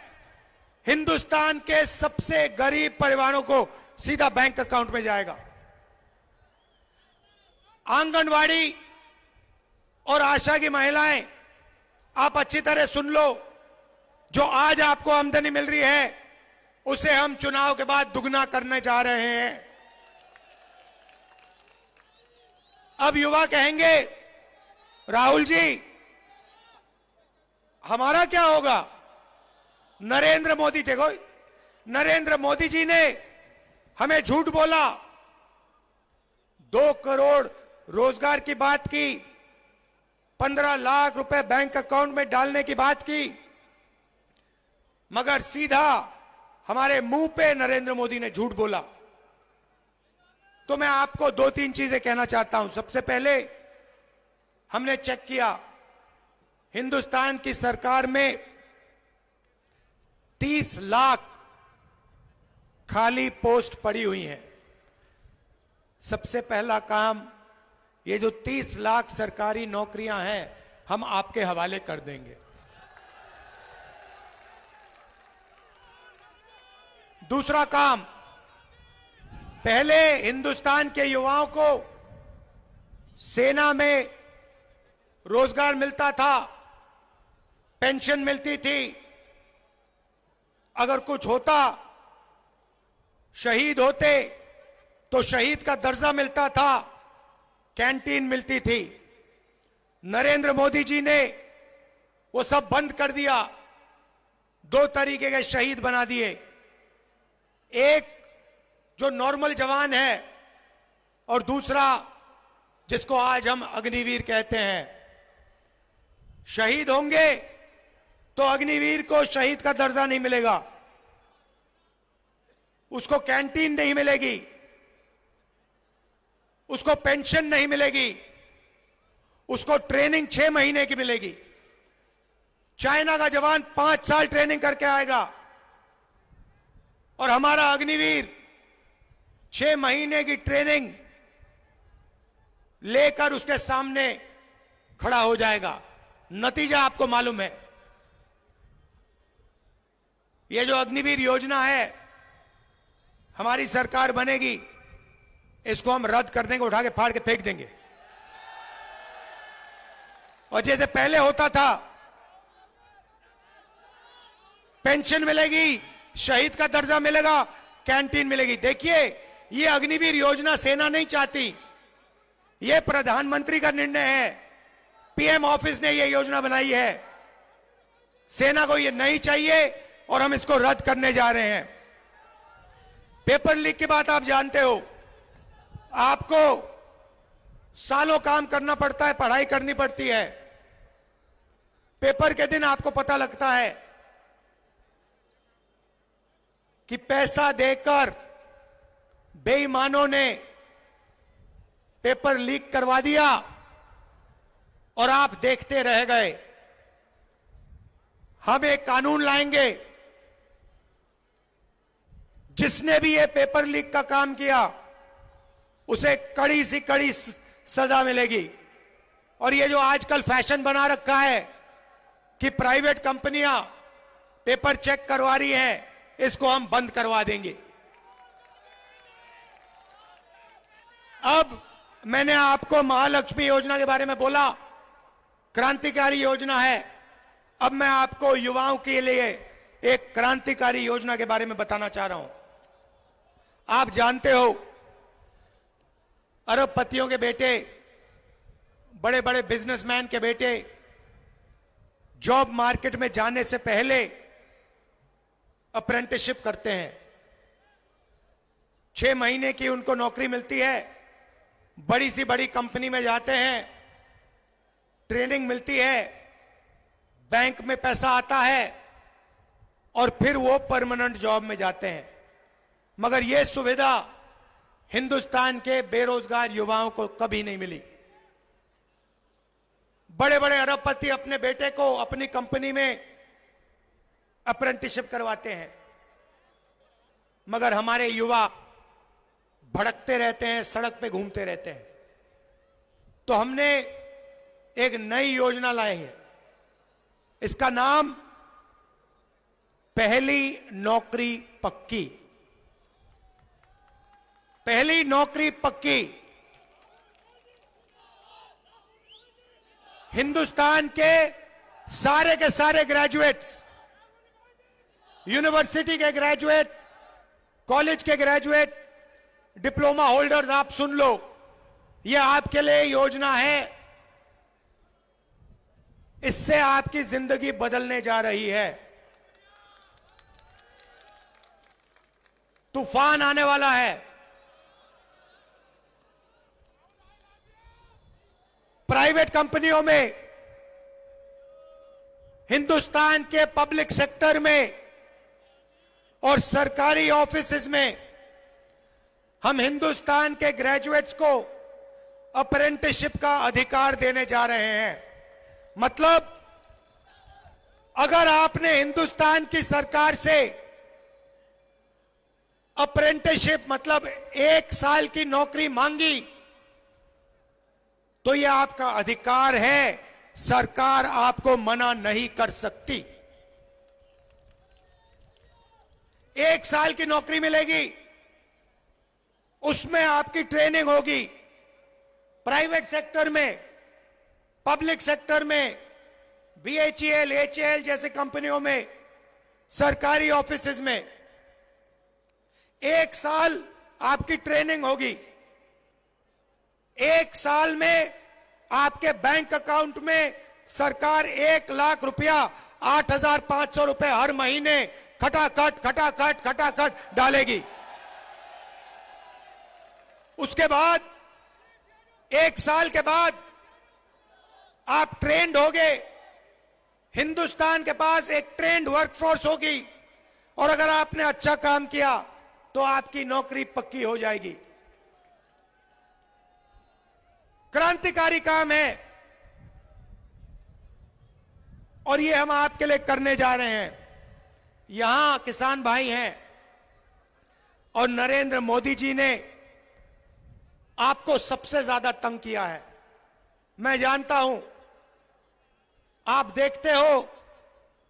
[SPEAKER 8] हिंदुस्तान के सबसे गरीब परिवारों को सीधा बैंक अकाउंट में जाएगा। आंगनवाड़ी और आशा की महिलाएं, आप अच्छी तरह सुन लो, जो आज आपको आमदनी मिल रही है उसे हम चुनाव के बाद दुगना करने जा रहे हैं। अब युवा कहेंगे राहुल जी हमारा क्या होगा? नरेंद्र मोदी, देखो नरेंद्र मोदी जी ने हमें झूठ बोला, 2 करोड़ रोजगार की बात की, 15 लाख रुपए बैंक अकाउंट में डालने की बात की, मगर सीधा हमारे मुंह पे नरेंद्र मोदी ने झूठ बोला। तो मैं आपको 2-3 चीजें कहना चाहता हूं। सबसे पहले हमने चेक किया, हिंदुस्तान की सरकार में 30 लाख खाली पोस्ट पड़ी हुई हैं। सबसे पहला काम, ये जो 30 लाख सरकारी नौकरियां हैं हम आपके हवाले कर देंगे। दूसरा काम, पहले हिंदुस्तान के युवाओं को सेना में रोजगार मिलता था, पेंशन मिलती थी, अगर कुछ होता, शहीद होते तो शहीद का दर्जा मिलता था, कैंटीन मिलती थी। नरेंद्र मोदी जी ने वो सब बंद कर दिया, 2 तरीके के शहीद बना दिए। एक जो नॉर्मल जवान है और दूसरा जिसको आज हम अग्निवीर कहते हैं। शहीद होंगे तो अग्निवीर को शहीद का दर्जा नहीं मिलेगा, उसको कैंटीन नहीं मिलेगी, उसको पेंशन नहीं मिलेगी, उसको ट्रेनिंग 6 महीने की मिलेगी। चाइना का जवान 5 साल ट्रेनिंग करके आएगा और हमारा अग्निवीर 6 महीने की ट्रेनिंग लेकर उसके सामने खड़ा हो जाएगा। नतीजा आपको मालूम है। ये जो अग्निवीर योजना है, हमारी सरकार बनेगी, इसको हम रद्द कर देंगे, उठा के फाड़ के फेंक देंगे। और जैसे पहले होता था, पेंशन मिलेगी, शहीद का दर्जा मिलेगा, कैंटीन मिलेगी। देखिए, ये अग्निवीर योजना सेना नहीं चाहती, ये प्रधानमंत्री का निर्णय है, पीएम ऑफिस ने ये योजना बनाई है। सेना को ये नहीं चाहिए और हम इसको रद्द करने जा रहे हैं। पेपर लीक की बात आप जानते हो, आपको सालों काम करना पड़ता है, पढ़ाई करनी पड़ती है, पेपर के दिन आपको पता लगता है कि पैसा देकर बेईमानों ने पेपर लीक करवा दिया और आप देखते रह गए। हम एक कानून लाएंगे, जिसने भी ये पेपर लीक का काम किया उसे कड़ी सी कड़ी सजा मिलेगी। और ये जो आजकल फैशन बना रखा है कि प्राइवेट कंपनियां पेपर चेक करवा रही हैं, इसको हम बंद करवा देंगे। अब मैंने आपको महालक्ष्मी योजना के बारे में बोला, क्रांतिकारी योजना है। अब मैं आपको युवाओं के लिए एक क्रांतिकारी योजना के बारे में बताना चाह रहा हूं। आप जानते हो, अरबपतियों के बेटे, बड़े बड़े बिजनेसमैन के बेटे जॉब मार्केट में जाने से पहले अप्रेंटिसशिप करते हैं। 6 महीने की उनको नौकरी मिलती है, बड़ी सी बड़ी कंपनी में जाते हैं, ट्रेनिंग मिलती है, बैंक में पैसा आता है और फिर वो परमानेंट जॉब में जाते हैं। मगर ये सुविधा हिंदुस्तान के बेरोजगार युवाओं को कभी नहीं मिली। बड़े बड़े अरबपति अपने बेटे को अपनी कंपनी में अप्रेंटिसशिप करवाते हैं, मगर हमारे युवा भड़कते रहते हैं, सड़क पे घूमते रहते हैं। तो हमने एक नई योजना लाई है, इसका नाम पहली नौकरी पक्की, पहली नौकरी पक्की। हिंदुस्तान के सारे ग्रेजुएट्स, यूनिवर्सिटी के ग्रेजुएट, कॉलेज के ग्रेजुएट, डिप्लोमा होल्डर्स, आप सुन लो, यह आपके लिए योजना है। इससे आपकी जिंदगी बदलने जा रही है। तूफान आने वाला है। प्राइवेट कंपनियों में, हिंदुस्तान के पब्लिक सेक्टर में और सरकारी ऑफिसेज में हम हिंदुस्तान के ग्रेजुएट्स को अप्रेंटिसशिप का अधिकार देने जा रहे हैं। मतलब अगर आपने हिंदुस्तान की सरकार से अप्रेंटिसशिप मतलब 1 साल की नौकरी मांगी तो यह आपका अधिकार है, सरकार आपको मना नहीं कर सकती। 1 साल की नौकरी मिलेगी, उसमें आपकी ट्रेनिंग होगी। प्राइवेट सेक्टर में, पब्लिक सेक्टर में, BHEL, HAL जैसे कंपनियों में, सरकारी ऑफिसेज में 1 साल आपकी ट्रेनिंग होगी। 1 साल में आपके बैंक अकाउंट में सरकार 1 लाख रुपया, 8,500 रुपए हर महीने खटाखट डालेगी। उसके बाद 1 साल के बाद आप ट्रेंड होगे। हिंदुस्तान के पास एक ट्रेंड वर्कफोर्स होगी और अगर आपने अच्छा काम किया तो आपकी नौकरी पक्की हो जाएगी। क्रांतिकारी काम है और ये हम आपके लिए करने जा रहे हैं। यहां किसान भाई हैं और नरेंद्र मोदी जी ने आपको सबसे ज्यादा तंग किया है। मैं जानता हूं, आप देखते हो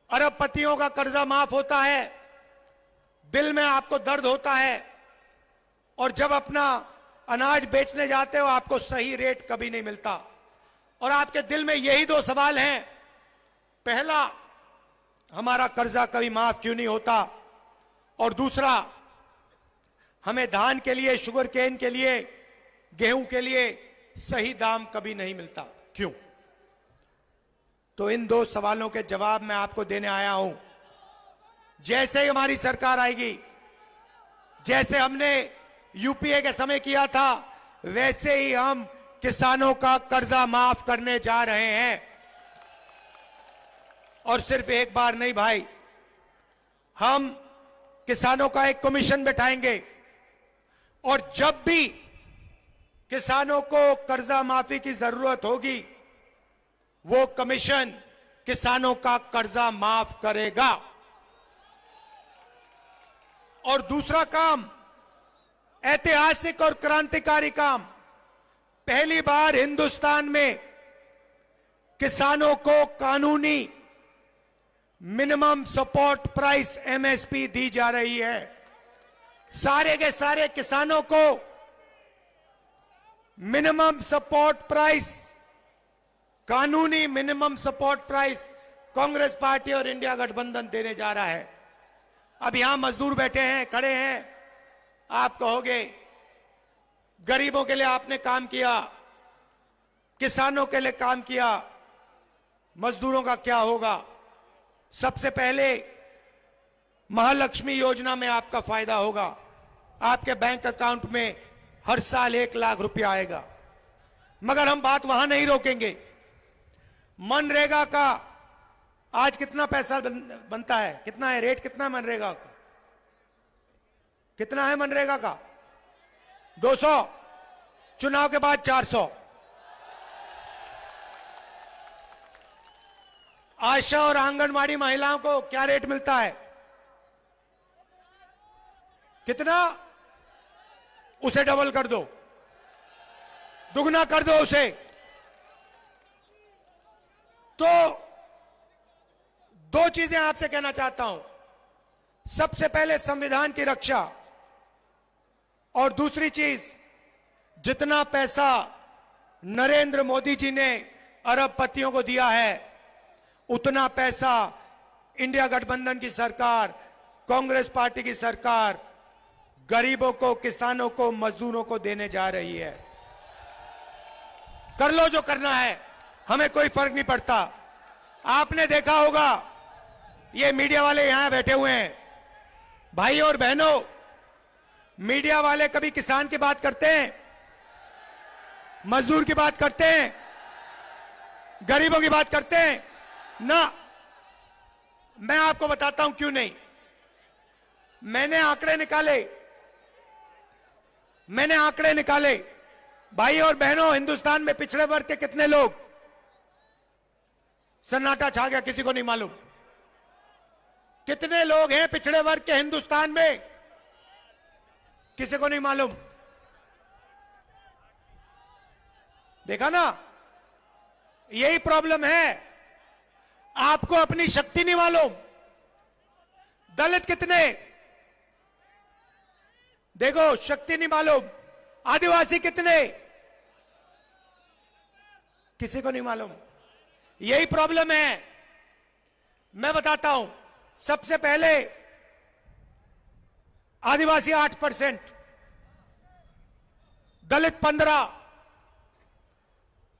[SPEAKER 8] अरबपतियों का कर्जा माफ होता है, दिल में आपको दर्द होता है और जब अपना अनाज बेचने जाते हो आपको सही रेट कभी नहीं मिलता और आपके दिल में यही 2 सवाल हैं। पहला, हमारा कर्जा कभी माफ क्यों नहीं होता, और दूसरा, हमें धान के लिए, शुगर केन के लिए, गेहूं के लिए सही दाम कभी नहीं मिलता, क्यों? तो इन 2 सवालों के जवाब मैं आपको देने आया हूं। जैसे ही हमारी सरकार आएगी, जैसे हमने यूपीए के समय किया था, वैसे ही हम किसानों का कर्जा माफ करने जा रहे हैं। और सिर्फ एक बार नहीं भाई, हम किसानों का एक कमीशन बैठाएंगे और जब भी किसानों को कर्जा माफी की जरूरत होगी वो कमीशन किसानों का कर्जा माफ करेगा। और दूसरा काम, ऐतिहासिक और क्रांतिकारी काम, पहली बार हिंदुस्तान में किसानों को कानूनी मिनिमम सपोर्ट प्राइस MSP दी जा रही है। सारे के सारे किसानों को मिनिमम सपोर्ट प्राइस, कानूनी minimum support price Congress party और इंडिया गठबंधन देने जा रहा है। अब यहां मजदूर बैठे हैं, खड़े हैं, आप कहोगे गरीबों के लिए आपने काम किया, किसानों के लिए काम किया, मजदूरों का क्या होगा? सबसे पहले महालक्ष्मी योजना में आपका फायदा होगा। आपके बैंक अकाउंट में हर साल 1 लाख रुपया आएगा। मगर हम बात वहां नहीं रोकेंगे। मनरेगा का आज कितना पैसा बनता है, कितना है रेट, कितना है मनरेगा का? कितना है मनरेगा का? 200, चुनाव के बाद 400। आशा और आंगनवाड़ी महिलाओं को क्या रेट मिलता है? कितना? उसे डबल कर दो, दुगना कर दो उसे। तो 2 चीजें आपसे कहना चाहता हूं। सबसे पहले संविधान की रक्षा, और दूसरी चीज, जितना पैसा नरेंद्र मोदी जी ने अरबपतियों को दिया है, उतना पैसा इंडिया गठबंधन की सरकार, कांग्रेस पार्टी की सरकार गरीबों को, किसानों को, मजदूरों को देने जा रही है। कर लो जो करना है, हमें कोई फर्क नहीं पड़ता। आपने देखा होगा, ये मीडिया वाले यहां बैठे हुए हैं, भाई और बहनों, मीडिया वाले कभी किसान की बात करते हैं, मजदूर की बात करते हैं, गरीबों की बात करते हैं ना? मैं आपको बताता हूं क्यों नहीं। मैंने आंकड़े निकाले। भाई और बहनों, हिंदुस्तान में पिछड़े वर्ग के कितने लोग? सन्नाटा छा गया, किसी को नहीं मालूम। कितने लोग हैं पिछड़े वर्ग के हिंदुस्तान में? किसी को नहीं मालूम। देखा ना, यही प्रॉब्लम है, आपको अपनी शक्ति नहीं मालूम। दलित कितने? देखो, शक्ति नहीं मालूम। आदिवासी कितने? किसी को नहीं मालूम। यही प्रॉब्लम है। मैं बताता हूं, सबसे पहले आदिवासी 8%, दलित 15%,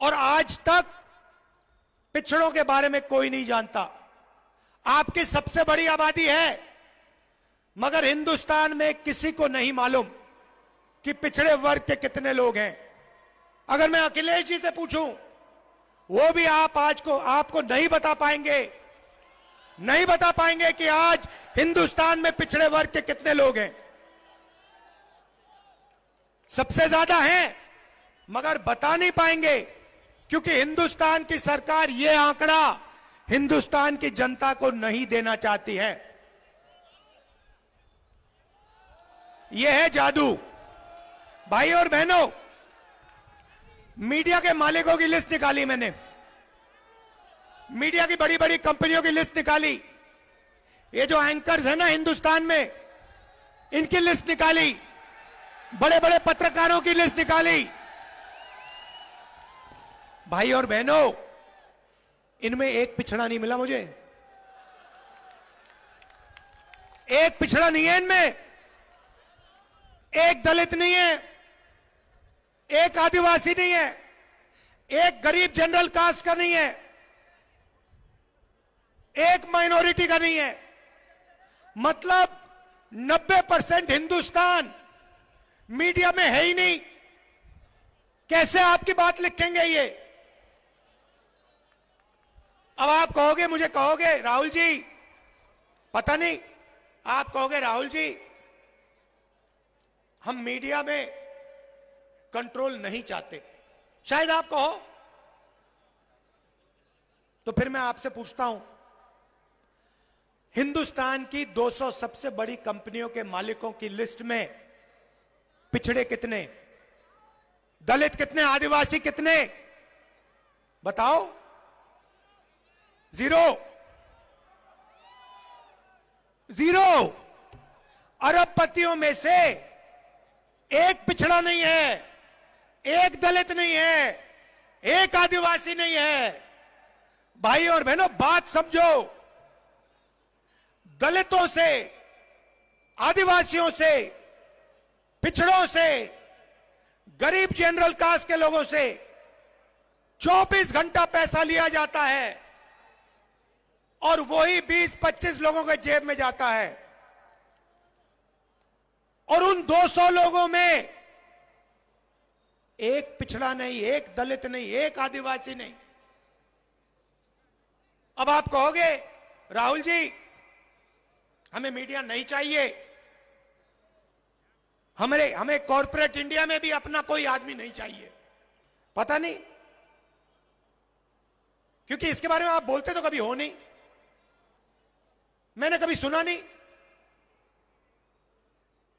[SPEAKER 8] और आज तक पिछड़ों के बारे में कोई नहीं जानता। आपकी सबसे बड़ी आबादी है, मगर हिंदुस्तान में किसी को नहीं मालूम कि पिछड़े वर्ग के कितने लोग हैं। अगर मैं अखिलेश जी से पूछूं, वो भी आपको नहीं बता पाएंगे कि आज हिंदुस्तान में पिछड़े वर्ग के कितने लोग हैं। सबसे ज्यादा हैं, मगर बता नहीं पाएंगे, क्योंकि हिंदुस्तान की सरकार यह आंकड़ा हिंदुस्तान की जनता को नहीं देना चाहती है। यह है जादू। भाई और बहनों, मीडिया के मालिकों की लिस्ट निकाली मैंने, मीडिया की बड़ी बड़ी कंपनियों की लिस्ट निकाली, ये जो एंकर्स है ना हिंदुस्तान में, इनकी लिस्ट निकाली, बड़े बड़े पत्रकारों की लिस्ट निकाली। भाई और बहनों, इनमें एक पिछड़ा नहीं मिला मुझे। एक पिछड़ा नहीं है इनमें, एक दलित नहीं है, एक आदिवासी नहीं है, एक गरीब जनरल कास्ट का नहीं है, एक माइनॉरिटी का नहीं है। मतलब 90% हिंदुस्तान मीडिया में है ही नहीं। कैसे आपकी बात लिखेंगे ये? अब आप कहोगे, मुझे कहोगे राहुल जी, पता नहीं, आप कहोगे राहुल जी हम मीडिया में कंट्रोल नहीं चाहते, शायद आप कहो। तो फिर मैं आपसे पूछता हूं, हिंदुस्तान की 200 सबसे बड़ी कंपनियों के मालिकों की लिस्ट में पिछड़े कितने, दलित कितने, आदिवासी कितने? बताओ। जीरो। अरबपतियों में से एक पिछड़ा नहीं है, एक दलित नहीं है, एक आदिवासी नहीं है। भाई और बहनों, बात समझो। दलितों से, आदिवासियों से, पिछड़ों से, गरीब जनरल कास्ट के लोगों से 24 घंटा पैसा लिया जाता है और वही 20-25 लोगों के जेब में जाता है। और उन 200 लोगों में एक पिछड़ा नहीं, एक दलित नहीं, एक आदिवासी नहीं। अब आप कहोगे राहुल जी हमें मीडिया नहीं चाहिए, हमें कॉर्पोरेट इंडिया में भी अपना कोई आदमी नहीं चाहिए। पता नहीं, क्योंकि इसके बारे में आप बोलते तो कभी हो नहीं, मैंने कभी सुना नहीं।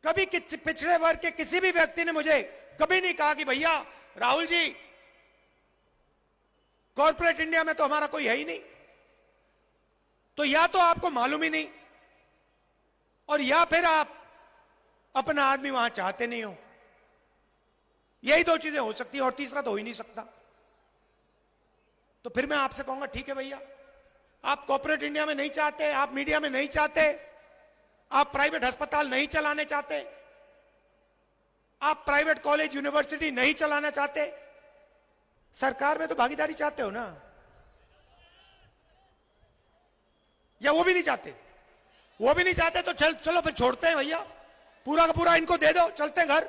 [SPEAKER 8] कभी पिछड़े वर्ग के किसी भी व्यक्ति ने मुझे कभी नहीं कहा कि भैया राहुल जी कॉर्पोरेट इंडिया में तो हमारा कोई है ही नहीं। तो या तो आपको मालूम ही नहीं, और या फिर आप अपना आदमी वहां चाहते नहीं हो। यही दो चीजें हो सकती है और तीसरा तो हो ही नहीं सकता। तो फिर मैं आपसे कहूंगा ठीक है भैया, आप कॉर्पोरेट इंडिया में नहीं चाहते, आप मीडिया में नहीं चाहते, आप प्राइवेट अस्पताल नहीं चलाने चाहते, आप प्राइवेट कॉलेज यूनिवर्सिटी नहीं चलाना चाहते, सरकार में तो भागीदारी चाहते हो ना, या वो भी नहीं चाहते? वो भी नहीं चाहते तो चलो फिर छोड़ते हैं भैया, पूरा का पूरा इनको दे दो, चलते हैं घर।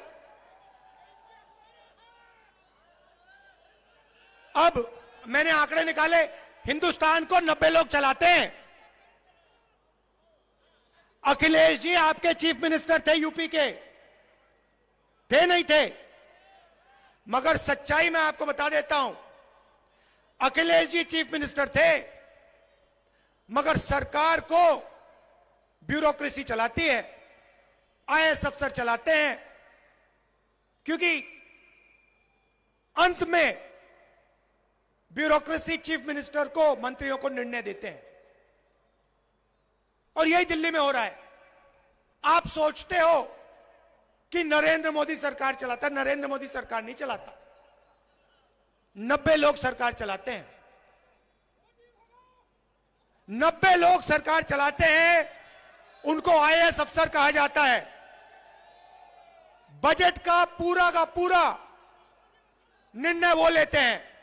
[SPEAKER 8] अब मैंने आंकड़े निकाले, हिंदुस्तान को 90 लोग चलाते हैं। अखिलेश जी आपके चीफ मिनिस्टर थे यूपी के, थे नहीं थे? मगर सच्चाई मैं आपको बता देता हूं, अखिलेश जी चीफ मिनिस्टर थे, मगर सरकार को ब्यूरोक्रेसी चलाती है, आईएएस अफसर चलाते हैं, क्योंकि अंत में ब्यूरोक्रेसी चीफ मिनिस्टर को, मंत्रियों को निर्णय देते हैं। और यही दिल्ली में हो रहा है। आप सोचते हो कि नरेंद्र मोदी सरकार चलाता है, नरेंद्र मोदी सरकार नहीं चलाता, 90 लोग सरकार चलाते हैं। 90 लोग सरकार चलाते हैं, उनको आईएएस अफसर कहा जाता है। बजट का पूरा निर्णय वो लेते हैं।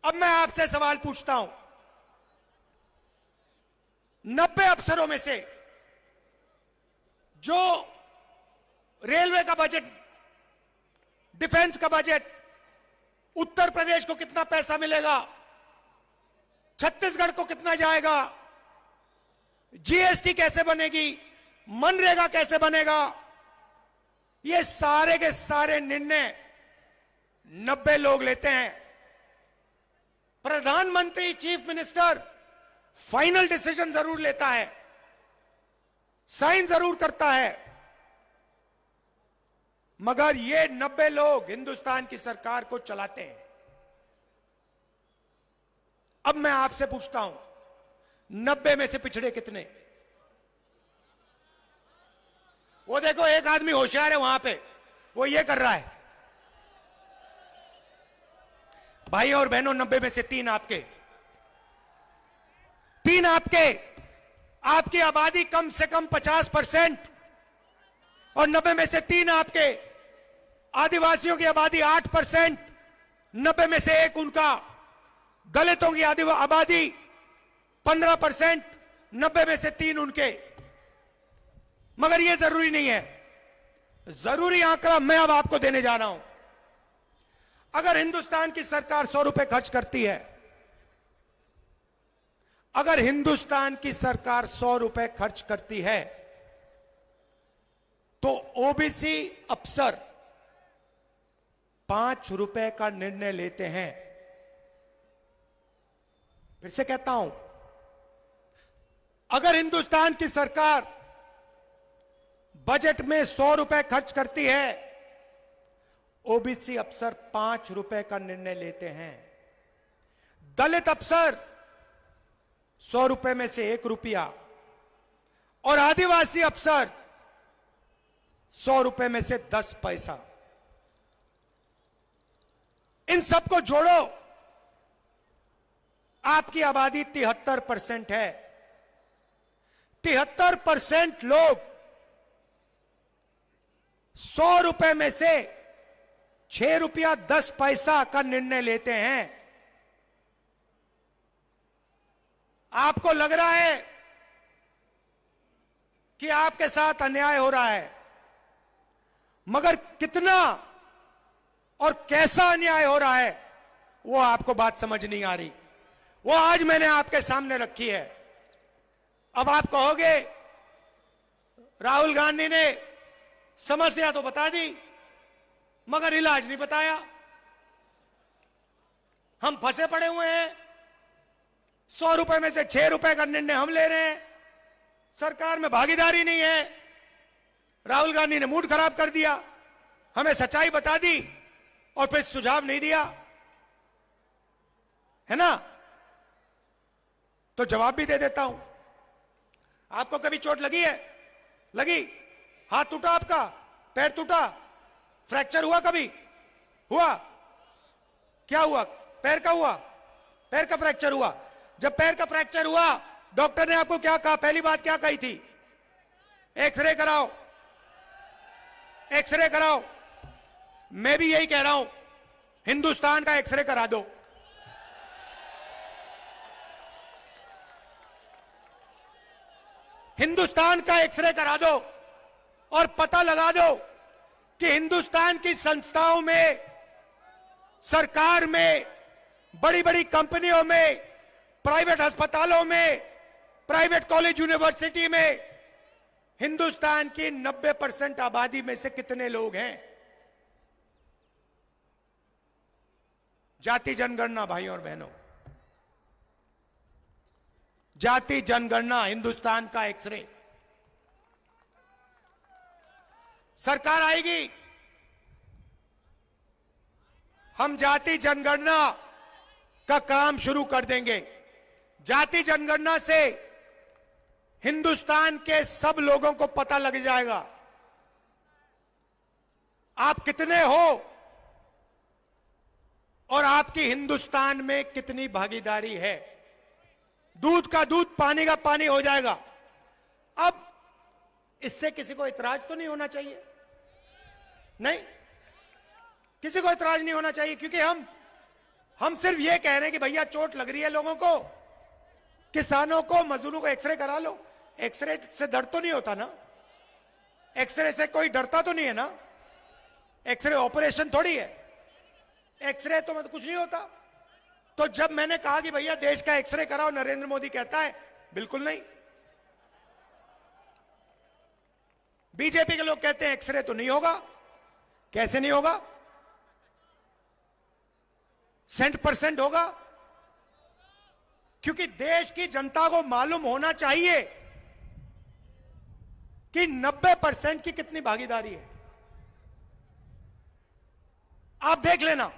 [SPEAKER 8] अब मैं आपसे सवाल पूछता हूं, 90 अफसरों में से जो रेलवे का बजट, डिफेंस का बजट, उत्तर प्रदेश को कितना पैसा मिलेगा, छत्तीसगढ़ को कितना जाएगा, जीएसटी कैसे बनेगी, मनरेगा कैसे बनेगा, ये सारे के सारे निर्णय 90 लोग लेते हैं। प्रधानमंत्री, चीफ मिनिस्टर फाइनल डिसीजन जरूर लेता है, साइन जरूर करता है, मगर ये 90 लोग हिंदुस्तान की सरकार को चलाते हैं। अब मैं आपसे पूछता हूं, 90 में से पिछड़े कितने? वो देखो एक आदमी होशियार है वहां पे, वो ये कर रहा है। भाई और बहनों, 90 में से 3 आपके, 3 आपके, आपकी आबादी कम से कम 50%, और 90 में से 3 आपके, आदिवासियों की आबादी 8%, 90 में से 1 उनका, दलितों की आबादी 15%, 90 में से 3 उनके। मगर यह जरूरी नहीं है, जरूरी आंकड़ा मैं अब आपको देने जा रहा हूं। अगर हिंदुस्तान की सरकार 100 रुपए खर्च करती है, अगर हिंदुस्तान की सरकार 100 रुपए खर्च करती है, तो ओबीसी अफसर 5 रुपए का निर्णय लेते हैं। फिर से कहता हूं, अगर हिंदुस्तान की सरकार बजट में 100 रुपए खर्च करती है, ओबीसी अफसर 5 रुपए का निर्णय लेते हैं। दलित अफसर 100 रुपए में से 1 रुपया, और आदिवासी अफसर 100 रुपए में से 10 पैसा। इन सबको जोड़ो, आपकी आबादी 73% है। 73% लोग 100 रुपए में से 6 रुपया 10 पैसा का निर्णय लेते हैं। आपको लग रहा है कि आपके साथ अन्याय हो रहा है, मगर कितना और कैसा अन्याय हो रहा है वो आपको बात समझ नहीं आ रही। वो आज मैंने आपके सामने रखी है। अब आप कहोगे राहुल गांधी ने समस्या तो बता दी मगर इलाज नहीं बताया, हम फंसे पड़े हुए हैं, 100 रुपए में से 6 रुपए का निर्णय हम ले रहे हैं, सरकार में भागीदारी नहीं है। राहुल गांधी ने मूड खराब कर दिया, हमें सच्चाई बता दी और फिर सुझाव नहीं दिया, है ना? तो जवाब भी दे देता हूं। आपको कभी चोट लगी है? लगी? हाथ टूटा आपका? पैर टूटा? फ्रैक्चर हुआ कभी? हुआ? क्या हुआ? पैर का हुआ? पैर का फ्रैक्चर हुआ। जब पैर का फ्रैक्चर हुआ, डॉक्टर ने आपको क्या कहा? पहली बात क्या कही थी? एक्सरे कराओ, एक्सरे कराओ। मैं भी यही कह रहा हूं, हिंदुस्तान का एक्सरे करा दो। हिंदुस्तान का एक्सरे करा दो और पता लगा दो कि हिंदुस्तान की संस्थाओं में, सरकार में, बड़ी बड़ी कंपनियों में, प्राइवेट अस्पतालों में, प्राइवेट कॉलेज यूनिवर्सिटी में हिंदुस्तान की 90% आबादी में से कितने लोग हैं? जाति जनगणना भाइयों और बहनों, जाति जनगणना, हिंदुस्तान का एक्सरे। सरकार आएगी, हम जाति जनगणना का काम शुरू कर देंगे। जाति जनगणना से हिंदुस्तान के सब लोगों को पता लग जाएगा आप कितने हो और आपकी हिंदुस्तान में कितनी भागीदारी है। दूध का दूध, पानी का पानी हो जाएगा। अब इससे किसी को इतराज तो नहीं होना चाहिए? नहीं, किसी को इतराज नहीं होना चाहिए, क्योंकि हम सिर्फ ये कह रहे हैं कि भैया चोट लग रही है लोगों को, किसानों को, मजदूरों को एक्सरे करा लो। एक्सरे से दर्द तो नहीं होता ना? एक्सरे से कोई डरता तो नहीं है ना? एक्सरे ऑपरेशन थोड़ी है, एक्सरे तो मतलब कुछ नहीं होता। तो जब मैंने कहा कि भैया देश का एक्सरे कराओ, नरेंद्र मोदी कहता है बिल्कुल नहीं। बीजेपी के लोग कहते हैं एक्सरे तो नहीं होगा। कैसे नहीं होगा? 100% होगा, क्योंकि देश की जनता को मालूम होना चाहिए कि 90% की कितनी भागीदारी है। आप देख लेना,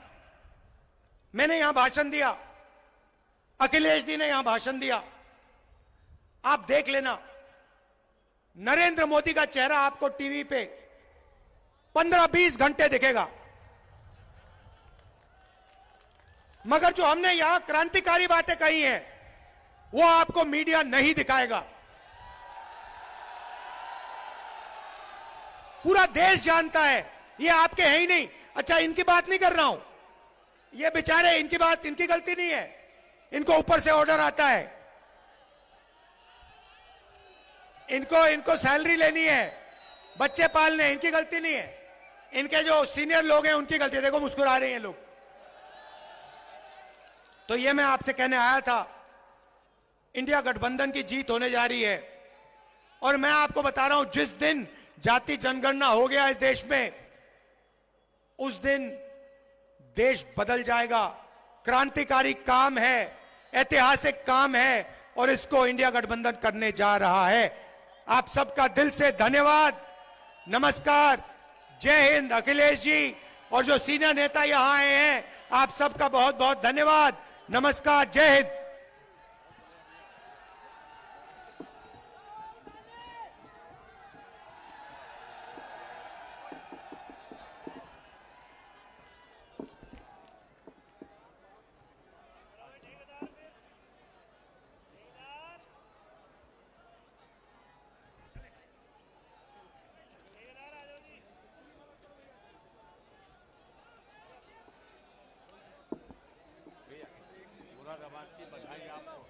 [SPEAKER 8] मैंने यहां भाषण दिया, अखिलेश जी ने यहां भाषण दिया, आप देख लेना, नरेंद्र मोदी का चेहरा आपको टीवी पे 15-20 घंटे दिखेगा, मगर जो हमने यहां क्रांतिकारी बातें कही हैं वो आपको मीडिया नहीं दिखाएगा। पूरा देश जानता है ये आपके हैं ही नहीं। अच्छा, इनकी बात नहीं कर रहा हूं, ये बेचारे, इनकी बात, इनकी गलती नहीं है, इनको ऊपर से ऑर्डर आता है, इनको सैलरी लेनी है, बच्चे पालने, इनकी गलती नहीं है। इनके जो सीनियर लोग हैं उनकी गलती है। देखो मुस्कुरा रहे हैं लोग। तो ये मैं आपसे कहने आया था, इंडिया गठबंधन की जीत होने जा रही है। और मैं आपको बता रहा हूं, जिस दिन जाति जनगणना हो गया इस देश में, उस दिन देश बदल जाएगा। क्रांतिकारी काम है, ऐतिहासिक काम है, और इसको इंडिया गठबंधन करने जा रहा है। आप सबका दिल से धन्यवाद, नमस्कार, जय हिंद। अखिलेश जी और जो सीनियर नेता यहां आए हैं, आप सबका बहुत बहुत धन्यवाद, नमस्कार, जय हिंद।
[SPEAKER 9] मुरादाबाद की बधाई आपको।